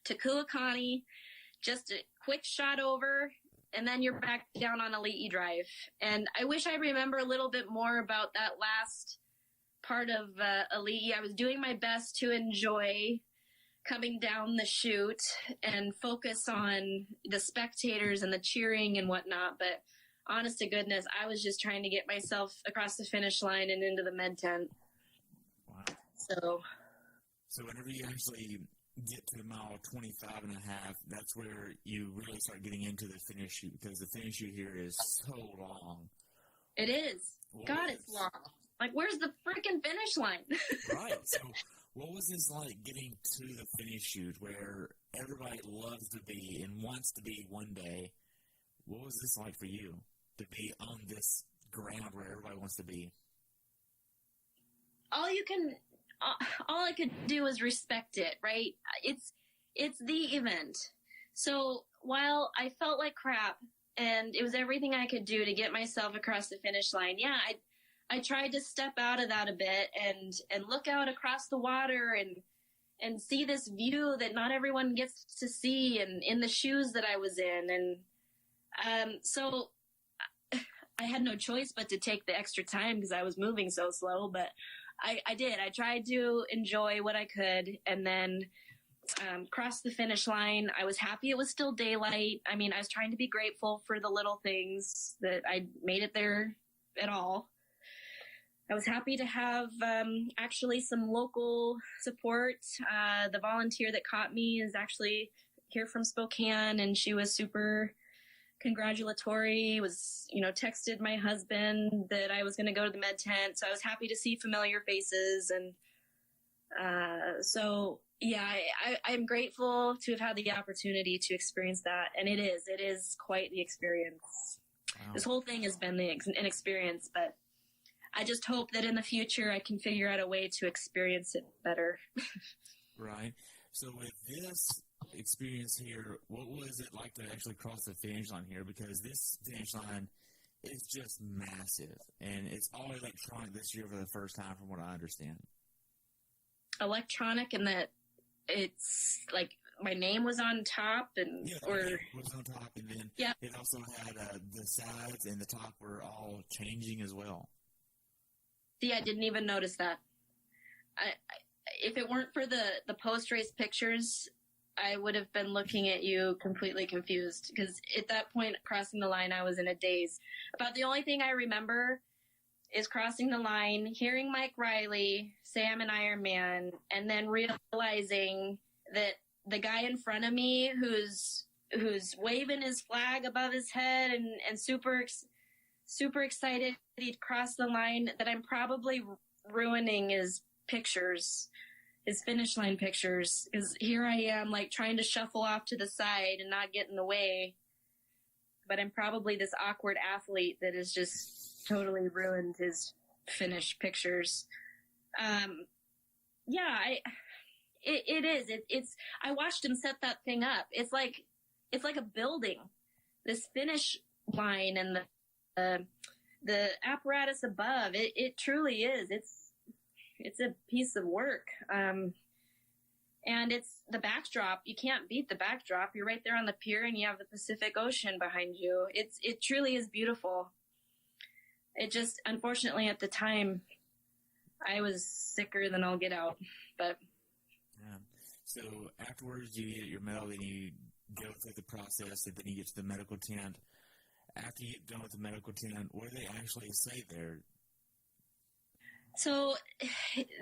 Speaker 2: to Kuakani, just a quick shot over, and then you're back down on Ali'i Drive. And I wish I remember a little bit more about that last part of Ali'i. I was doing my best to enjoy coming down the chute and focus on the spectators and the cheering and whatnot, but honest to goodness, I was just trying to get myself across the finish line and into the med tent.
Speaker 1: Wow.
Speaker 2: So
Speaker 1: whenever you actually get to mile 25 and a half, that's where you really start getting into the finish chute, because the finish chute here is so long.
Speaker 2: It is. God, it's long. Like, where's the freaking finish line?
Speaker 1: Right. So what was this like getting to the finish chute where everybody loves to be and wants to be one day? What was this like for you to be on this ground where everybody wants to be?
Speaker 2: All I could do is respect it, right? It's the event. So while I felt like crap and it was everything I could do to get myself across the finish line, yeah, I tried to step out of that a bit and look out across the water and see this view that not everyone gets to see, and in the shoes that I was in. And so I had no choice but to take the extra time because I was moving so slow, but I did. I tried to enjoy what I could, and then crossed the finish line. I was happy it was still daylight. I mean, I was trying to be grateful for the little things that I made it there at all. I was happy to have actually some local support. The volunteer that caught me is actually here from Spokane, and she was super congratulatory, texted my husband that I was going to go to the med tent. So I was happy to see familiar faces. And I'm grateful to have had the opportunity to experience that. And it is quite the experience. Wow. This whole thing has been an experience, but I just hope that in the future I can figure out a way to experience it better.
Speaker 1: Right. So with this experience here, what was it like to actually cross the finish line here? Because this finish line is just massive, and it's all electronic this year for the first time, from what I understand.
Speaker 2: Electronic, in that it's like my name was on top, and
Speaker 1: it was on top, and then it also had the sides and the top were all changing as well.
Speaker 2: See, I didn't even notice that. If it weren't for the post-race pictures, I would have been looking at you completely confused, because at that point, crossing the line, I was in a daze. About the only thing I remember is crossing the line, hearing Mike Riley say I'm an Ironman, and then realizing that the guy in front of me who's waving his flag above his head and super excited he'd cross the line, that I'm probably ruining his pictures, his finish line pictures, because here I am, like, trying to shuffle off to the side and not get in the way, but I'm probably this awkward athlete that has just totally ruined his finish pictures. It's I watched him set that thing up. It's like a building, this finish line, and the apparatus above it truly is. It's a piece of work. And it's the backdrop. You can't beat the backdrop. You're right there on the pier and you have the Pacific Ocean behind you. It truly is beautiful. It just, unfortunately, at the time, I was sicker than all get out. But
Speaker 1: yeah. So afterwards, you get your medal, then you go through the process, and then you get to the medical tent. After you get done with the medical tent, what do they actually say there?
Speaker 2: So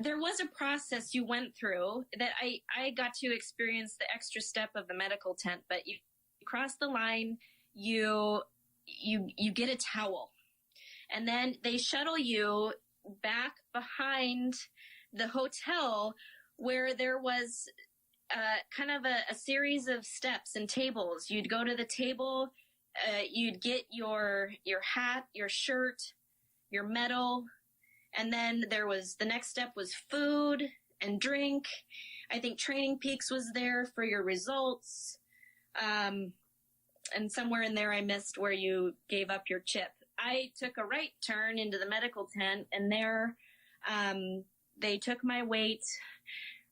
Speaker 2: there was a process you went through that I got to experience the extra step of the medical tent, but you cross the line, you get a towel, and then they shuttle you back behind the hotel where there was kind of a series of steps and tables. You'd go to the table, you'd get your hat, your shirt, your medal, and then the next step was food and drink. I think Training Peaks was there for your results. And somewhere in there I missed where you gave up your chip. I took a right turn into the medical tent, and there they took my weight.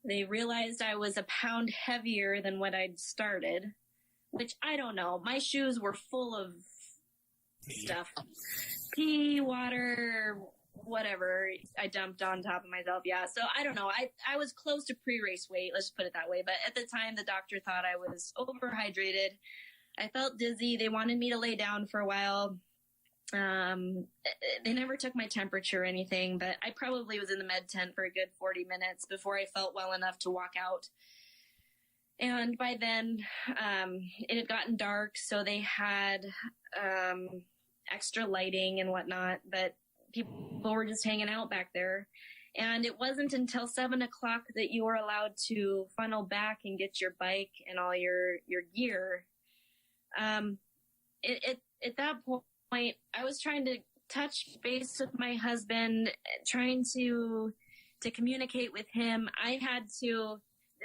Speaker 2: They realized I was a pound heavier than what I'd started, which I don't know. My shoes were full of stuff. Pee, water, whatever I dumped on top of myself. Yeah. So I don't know. I was close to pre-race weight. Let's just put it that way. But at the time, the doctor thought I was overhydrated. I felt dizzy. They wanted me to lay down for a while. They never took my temperature or anything, but I probably was in the med tent for a good 40 minutes before I felt well enough to walk out. And by then, it had gotten dark, so they had extra lighting and whatnot, but people were just hanging out back there. And it wasn't until 7 o'clock that you were allowed to funnel back and get your bike and all your gear. At that point, I was trying to touch base with my husband, trying to communicate with him.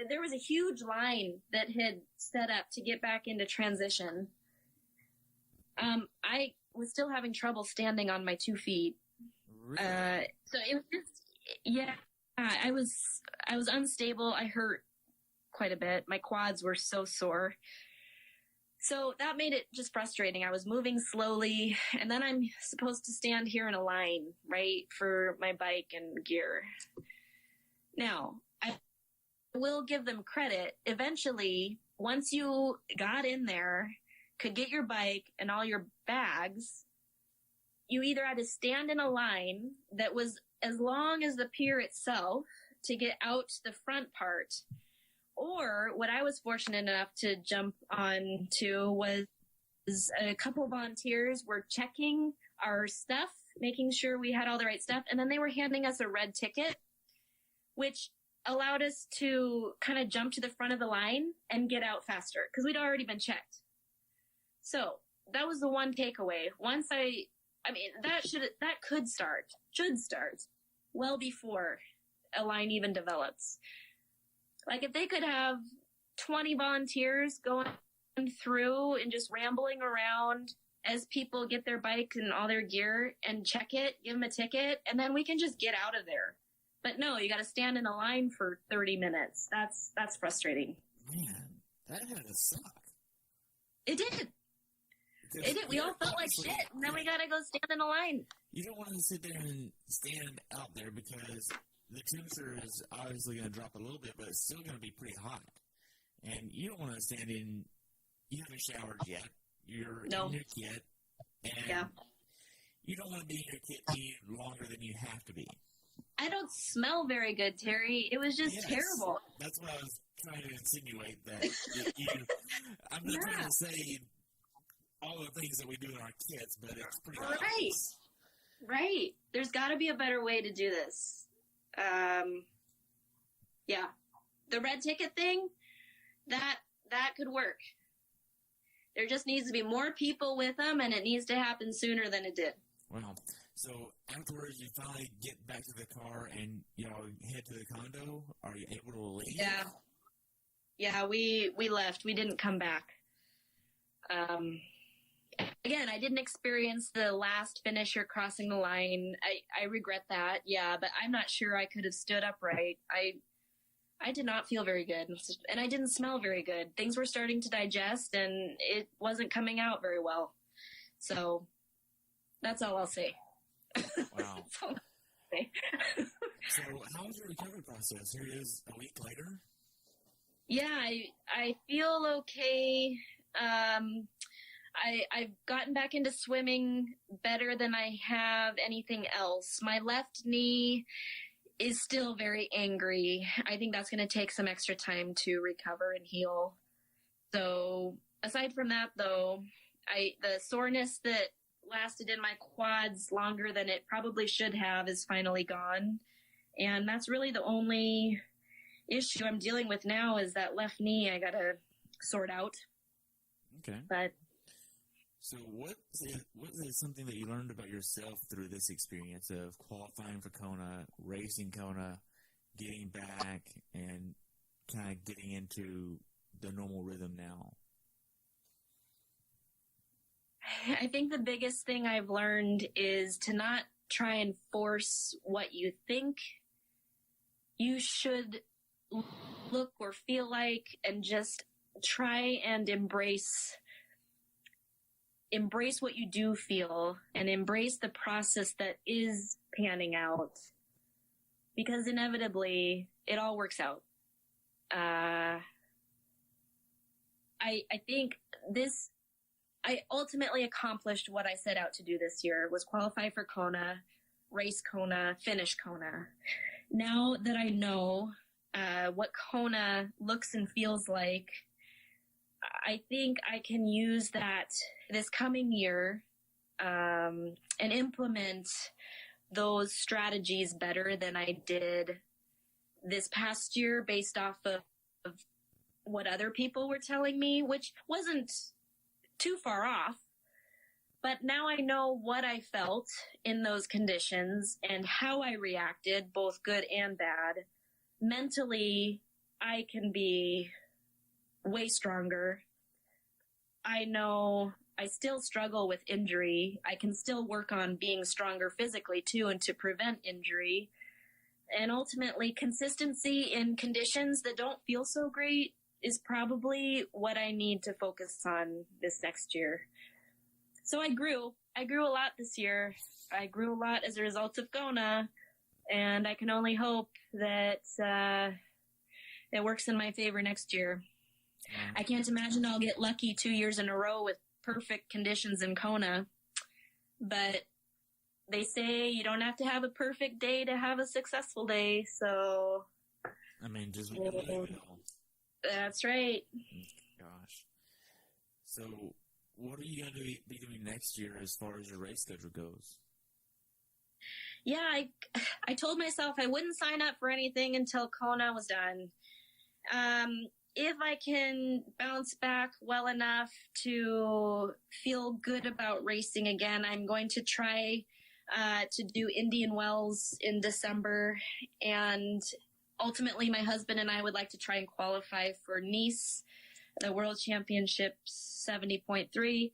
Speaker 2: There was a huge line that had set up to get back into transition. I was still having trouble standing on my 2 feet.
Speaker 1: Really?
Speaker 2: So it was just, yeah, I was unstable. I hurt quite a bit. My quads were so sore. So that made it just frustrating. I was moving slowly, and then I'm supposed to stand here in a line, right, for my bike and gear. Now, I will give them credit. Eventually, once you got in there, could get your bike and all your bags, you either had to stand in a line that was as long as the pier itself to get out the front part, or what I was fortunate enough to jump on to was a couple volunteers were checking our stuff, making sure we had all the right stuff, and then they were handing us a red ticket, which allowed us to kind of jump to the front of the line and get out faster because we'd already been checked. So that was the one takeaway. That should start well before a line even develops. Like if they could have 20 volunteers going through and just rambling around as people get their bike and all their gear and check it, give them a ticket, and then we can just get out of there. But no, you got to stand in a line for 30 minutes. That's frustrating.
Speaker 1: Man, that had to suck.
Speaker 2: It did. It did. We all felt like shit, and then we got to go stand in a line.
Speaker 1: You don't want to sit there and stand out there because the temperature is obviously going to drop a little bit, but it's still going to be pretty hot. And you don't want to stand in, you haven't showered yet, you're in your kit, and you don't want to be in your kit any longer than you have to be.
Speaker 2: I don't smell very good, Terry. It was just terrible.
Speaker 1: That's what I was trying to insinuate, that I'm not trying to say all the things that we do in our kits, but it's pretty obvious.
Speaker 2: Right. There's got to be a better way to do this. The red ticket thing, that could work. There just needs to be more people with them, and it needs to happen sooner than it did.
Speaker 1: Wow. So afterwards, you finally get back to the car and, head to the condo. Are you able to leave?
Speaker 2: Yeah. Yeah, we left. We didn't come back. Again, I didn't experience the last finisher crossing the line. I regret that. Yeah, but I'm not sure I could have stood upright. I did not feel very good, and I didn't smell very good. Things were starting to digest, and it wasn't coming out very well. So that's all I'll say.
Speaker 1: Wow. So how was your recovery process? Here it is a week later?
Speaker 2: Yeah, I feel okay. I've gotten back into swimming better than I have anything else. My left knee is still very angry. I think that's going to take some extra time to recover and heal. So aside from that, though, the soreness that lasted in my quads longer than it probably should have is finally gone. And that's really the only issue I'm dealing with now is that left knee I got to sort out.
Speaker 1: Okay.
Speaker 2: But
Speaker 1: so what is something that you learned about yourself through this experience of qualifying for Kona, racing Kona, getting back, and kind of getting into the normal rhythm now?
Speaker 2: I think the biggest thing I've learned is to not try and force what you think you should look or feel like, and just try and embrace what you do feel and embrace the process that is panning out, because inevitably it all works out. I think I ultimately accomplished what I set out to do this year, was qualify for Kona, race Kona, finish Kona. Now that I know what Kona looks and feels like, I think I can use that this coming year and implement those strategies better than I did this past year based off of what other people were telling me, which wasn't too far off. But now I know what I felt in those conditions and how I reacted, both good and bad. Mentally, I can be way stronger. I know I still struggle with injury. I can still work on being stronger physically too, and to prevent injury. And ultimately, consistency in conditions that don't feel so great is probably what I need to focus on this next year. So I grew a lot this year. I grew a lot as a result of Kona, and I can only hope that it works in my favor next year. I can't imagine I'll get lucky 2 years in a row with perfect conditions in Kona, but they say you don't have to have a perfect day to have a successful day, so...
Speaker 1: I mean, just when you live it all.
Speaker 2: That's right.
Speaker 1: Gosh. So, what are you going to be doing next year as far as your race schedule goes?
Speaker 2: Yeah, I told myself I wouldn't sign up for anything until Kona was done. If I can bounce back well enough to feel good about racing again, I'm going to try to do Indian Wells in December. And ultimately, my husband and I would like to try and qualify for Nice, the World Championship 70.3.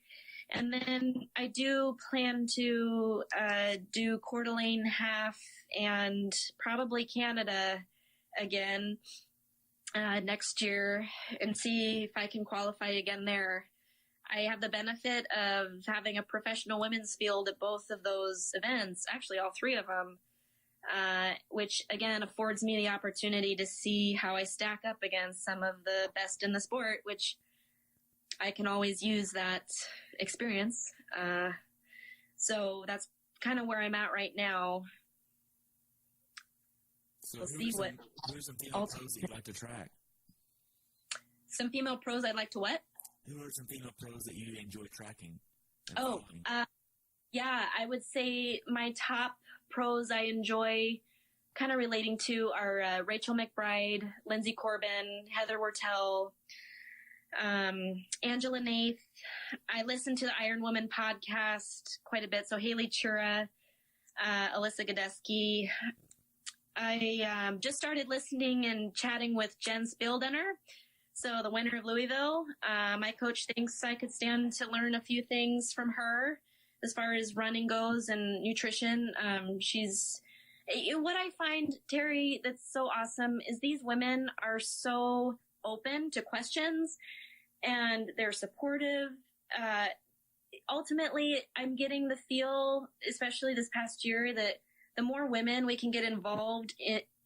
Speaker 2: And then I do plan to do Coeur d'Alene half and probably Canada again next year and see if I can qualify again there. I have the benefit of having a professional women's field at both of those events, actually all three of them, which again affords me the opportunity to see how I stack up against some of the best in the sport, which I can always use that experience. So that's kind of where I'm at right now.
Speaker 1: So
Speaker 2: we'll see what.
Speaker 1: Who are some female pros that you'd like to track?
Speaker 2: Some female pros I'd like to what?
Speaker 1: Who are some female pros that you enjoy tracking?
Speaker 2: Yeah, I would say my top pros I enjoy kind of relating to are Rachel McBride, Lindsay Corbin, Heather Wortell, Angela Nath. I listen to the IRONWOMAN podcast quite a bit. So Haley Chura, Alyssa Godesky. I just started listening and chatting with Jen Spildener. So the winner of Louisville. My coach thinks I could stand to learn a few things from her as far as running goes and nutrition. What I find, Terry, that's so awesome is these women are so open to questions and they're supportive. Ultimately, I'm getting the feel, especially this past year, that the more women we can get involved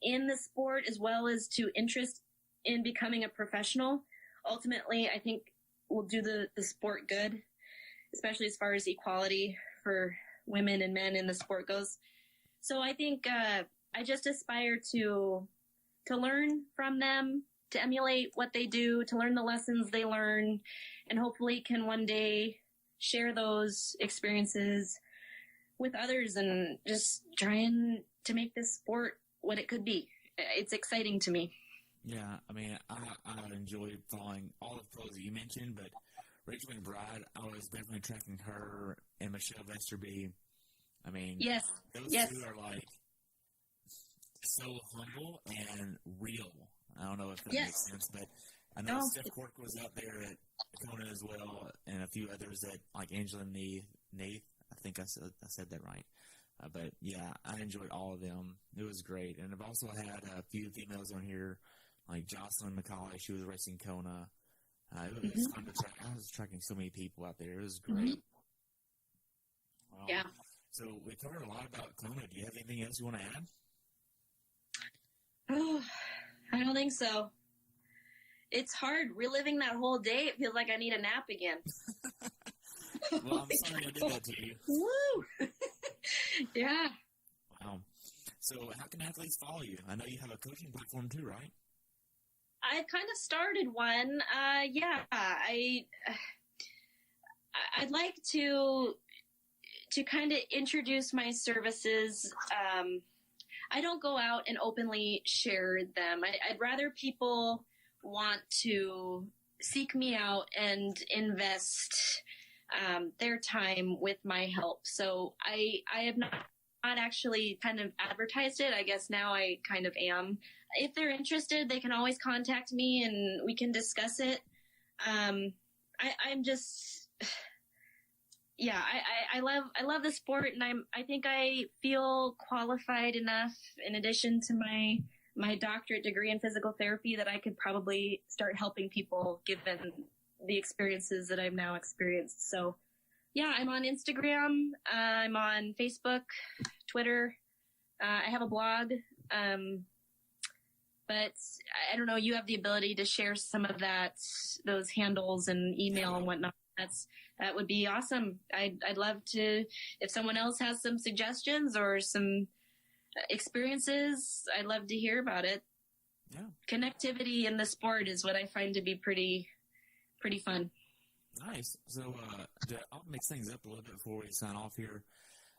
Speaker 2: in the sport as well as to interest in becoming a professional, ultimately, I think will do the sport good, especially as far as equality for women and men in the sport goes. So I think I just aspire to learn from them, to emulate what they do, to learn the lessons they learn, and hopefully can one day share those experiences with others and just trying to make this sport what it could be. It's exciting to me.
Speaker 1: Yeah, I mean, I enjoy following all the pros that you mentioned, but Rachel McBride, I was definitely tracking her and Michelle Vesterby. I mean,
Speaker 2: yes,
Speaker 1: those two are like so humble and real. I don't know if that makes sense, but I know Steph Cork was out there at Kona as well, and a few others that like Angela Nath. I think I said that right. But yeah, I enjoyed all of them. It was great, and I've also had a few females on here, like Jocelyn McCauley. She was racing Kona. It was fun to track. I was tracking so many people out there. It was great.
Speaker 2: Mm-hmm.
Speaker 1: Wow.
Speaker 2: Yeah.
Speaker 1: So we covered a lot about Kona. Do you have anything else you want to add?
Speaker 2: Oh, I don't think so. It's hard reliving that whole day. It feels like I need a nap again.
Speaker 1: Well, I'm sorry I did that to you.
Speaker 2: Woo! Yeah.
Speaker 1: Wow. So how can athletes follow you? I know you have a coaching platform too, right?
Speaker 2: I kind of started one. I'd like to kind of introduce my services. I don't go out and openly share them. I'd rather people want to seek me out and invest their time with my help. So I have not actually kind of advertised it. I guess now I kind of am. If they're interested, they can always contact me and we can discuss it. I'm just, yeah, I love the sport, and I think I feel qualified enough, in addition to my doctorate degree in physical therapy, that I could probably start helping people given the experiences that I've now experienced. So yeah, I'm on Instagram. I'm on Facebook, Twitter. I have a blog. But I don't know, you have the ability to share some of those handles and email and whatnot. That would be awesome. I'd love to, if someone else has some suggestions or some experiences, I'd love to hear about it.
Speaker 1: Yeah.
Speaker 2: Connectivity in the sport is what I find to be pretty fun.
Speaker 1: Nice. So I'll mix things up a little bit before we sign off here.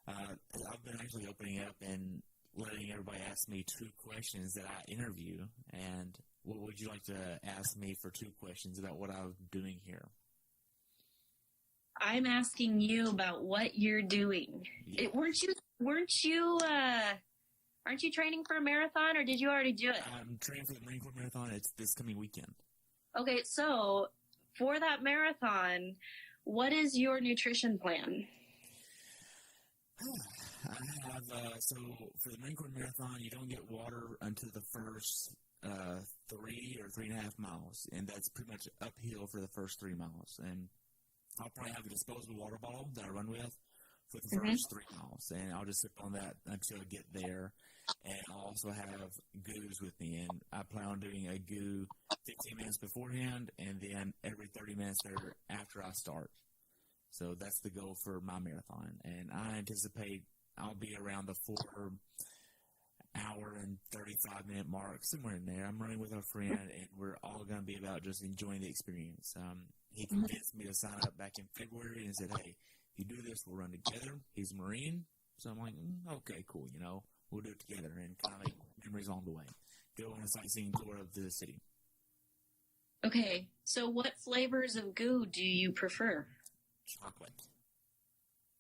Speaker 1: I've been actually opening up and letting everybody ask me 2 questions that I interview. And what would you like to ask me for 2 questions about what I'm doing here?
Speaker 2: I'm asking you about what you're doing.
Speaker 1: Yeah.
Speaker 2: Aren't you training for a marathon, or did you already do it?
Speaker 1: I'm training for the Marine Corps Marathon. It's this coming weekend.
Speaker 2: Okay, so for that marathon, what is your nutrition plan?
Speaker 1: I have, so for the Marine Corps Marathon, you don't get water until the first 3 or 3.5 miles, and that's pretty much uphill for the first 3 miles. And I'll probably have a disposable water bottle that I run with for the first 3 miles, and I'll just sip on that until I get there. And I'll also have goos with me, and I plan on doing a goo 15 minutes beforehand, and then every 30 minutes there after I start. So that's the goal for my marathon, and I anticipate I'll be around the 4 hour and 35-minute mark, somewhere in there. I'm running with a friend, and we're all going to be about just enjoying the experience. He convinced me to sign up back in February and said, hey, if you do this, we'll run together. He's a Marine. So I'm like, okay, cool, we'll do it together and kind of make memories along the way. Go on a sightseeing tour of the city.
Speaker 2: Okay, so what flavors of goo do you prefer?
Speaker 1: Chocolate.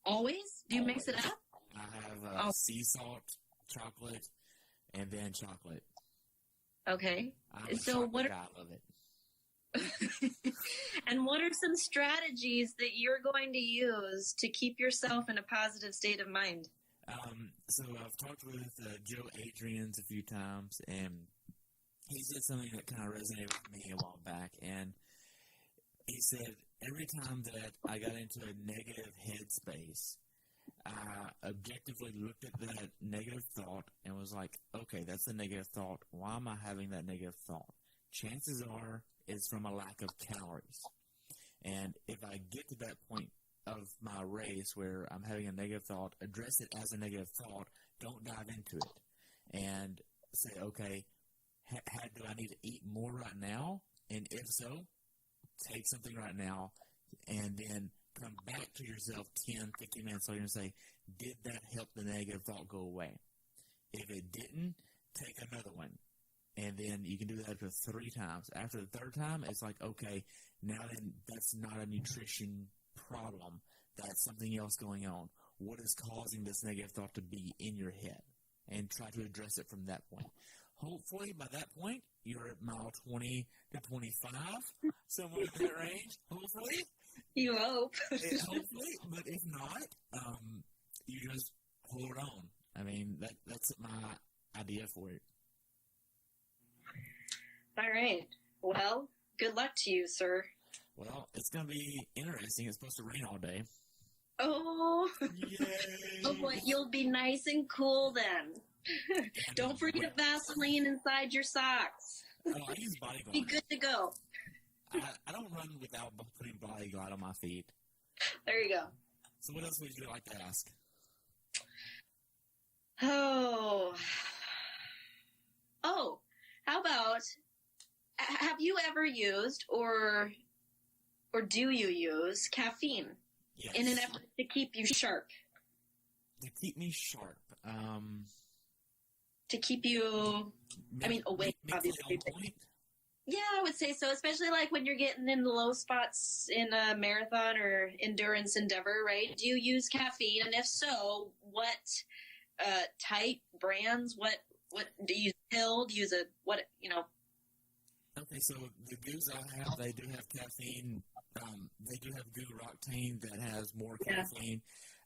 Speaker 2: Always? Do you mix it up?
Speaker 1: I have sea salt, chocolate, and then chocolate.
Speaker 2: Okay.
Speaker 1: I'm a
Speaker 2: so
Speaker 1: chocolate guy. I love it.
Speaker 2: And what are some strategies that you're going to use to keep yourself in a positive state of mind?
Speaker 1: So I've talked with Joe Adrians a few times, and he said something that kind of resonated with me a while back. And he said every time that I got into a negative headspace, I objectively looked at that negative thought and was like, okay, that's a negative thought. Why am I having that negative thought? Chances are it's from a lack of calories. And if I get to that point of my race where I'm having a negative thought, address it as a negative thought. Don't dive into it. And say, okay, do I need to eat more right now? And if so, take something right now and then come back to yourself 10, 15 minutes later and say, did that help the negative thought go away? If it didn't, take another one. And then you can do that up to 3 times. After the 3rd time, it's like, okay, now then that's not a nutrition problem. That's something else going on. What is causing this negative thought to be in your head? And try to address it from that point. Hopefully, by that point, you're at mile 20 to 25, somewhere in that range. Hopefully.
Speaker 2: You hope.
Speaker 1: Hopefully, but if not, you just hold on. I mean, that's my idea for it.
Speaker 2: All right. Well, good luck to you, sir.
Speaker 1: Well, it's going to be interesting. It's supposed to rain all day.
Speaker 2: Oh.
Speaker 1: Yay.
Speaker 2: Oh, boy. You'll be nice and cool then. Don't forget Vaseline inside your socks.
Speaker 1: Oh, I use Bodyguard.
Speaker 2: Be good to go.
Speaker 1: I don't run without putting Bodyguard on my feet.
Speaker 2: There you go.
Speaker 1: So what else would you like to ask?
Speaker 2: Oh, you ever used or do you use caffeine in an effort to keep you sharp?
Speaker 1: To keep me sharp.
Speaker 2: To keep you, awake, obviously. Yeah, I would say so, especially like when you're getting in the low spots in a marathon or endurance endeavor, right? Do you use caffeine? And if so, what type, brands, what do you use? Pill? Do you use
Speaker 1: Okay, so the goos I have, they do have caffeine. They do have goo Roctane that has more caffeine.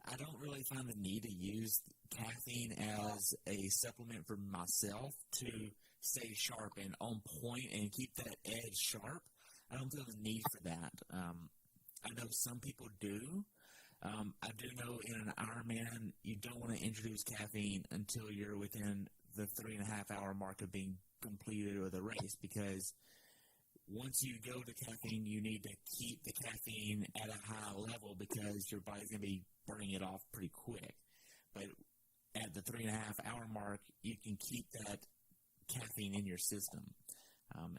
Speaker 1: I don't really find the need to use caffeine as a supplement for myself to stay sharp and on point and keep that edge sharp. I don't feel the need for that. I know some people do. I do know in an Ironman, you don't want to introduce caffeine until you're within the 3.5 hour mark of being completed with the race, because once you go to caffeine, you need to keep the caffeine at a high level because your body's going to be burning it off pretty quick. But at the 3.5 hour mark, you can keep that caffeine in your system.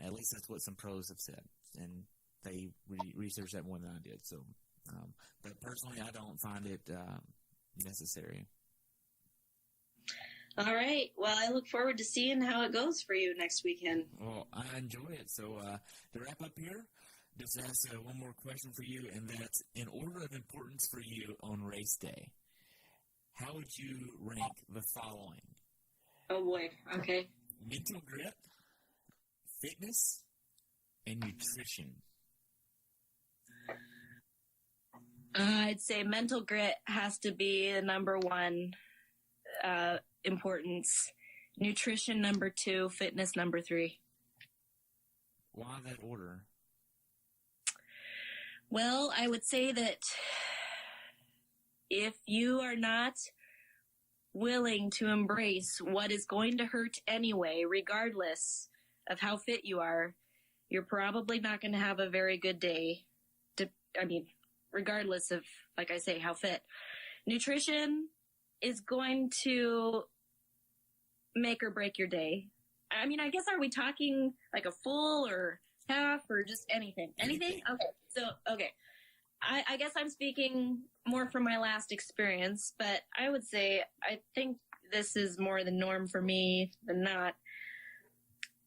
Speaker 1: At least that's what some pros have said, and they researched that more than I did. So, but personally, I don't find it necessary.
Speaker 2: All right. Well, I look forward to seeing how it goes for you next weekend.
Speaker 1: Well, I enjoy it. So to wrap up here, just ask one more question for you, and that's, in order of importance for you on race day, how would you rank the following?
Speaker 2: Oh, boy. Okay.
Speaker 1: Mental grit, fitness, and nutrition.
Speaker 2: I'd say mental grit has to be the number one importance. Nutrition number 2, fitness number 3.
Speaker 1: Why that order?
Speaker 2: Well, I would say that if you are not willing to embrace what is going to hurt anyway, regardless of how fit you are, you're probably not going to have a very good day. Regardless of, like I say, how fit. Nutrition is going to make or break your day. I guess, are we talking like a full or half or just anything? Anything? Okay. I guess I'm speaking more from my last experience, but I would say I think this is more the norm for me than not.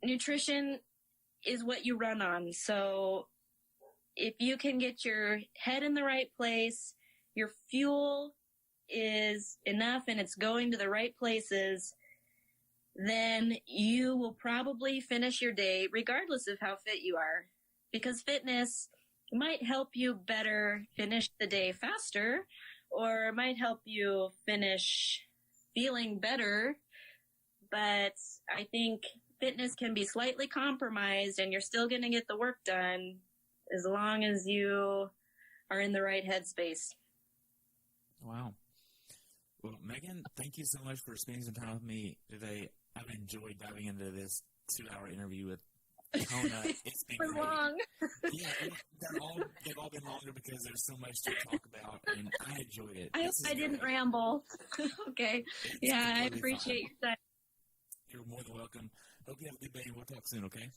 Speaker 2: Nutrition is what you run on. So if you can get your head in the right place, your fuel is enough and it's going to the right places, then you will probably finish your day regardless of how fit you are. Because fitness might help you better finish the day faster, or might help you finish feeling better. But I think fitness can be slightly compromised and you're still going to get the work done as long as you are in the right headspace.
Speaker 1: Wow. Well, Meghan, thank you so much for spending some time with me today. I've enjoyed diving into this 2-hour interview with Kona. It's been great.
Speaker 2: long.
Speaker 1: Yeah, they've all been longer because there's so much to talk about, and I enjoyed it.
Speaker 2: I hope I didn't ramble. Okay. Yeah, I appreciate your time.
Speaker 1: You're more than welcome. Hope you have a good day, and we'll talk soon, okay?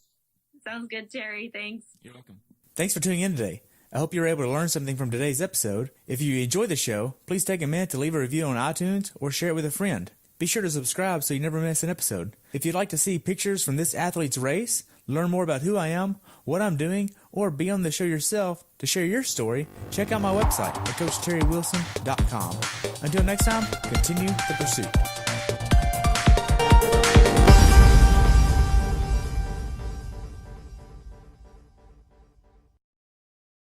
Speaker 2: Sounds good, Terry. Thanks.
Speaker 1: You're welcome. Thanks for tuning in today. I hope you were able to learn something from today's episode. If you enjoyed the show, please take a minute to leave a review on iTunes or share it with a friend. Be sure to subscribe so you never miss an episode. If you'd like to see pictures from this athlete's race, learn more about who I am, what I'm doing, or be on the show yourself to share your story, check out my website at CoachTerryWilson.com. Until next time, continue the pursuit.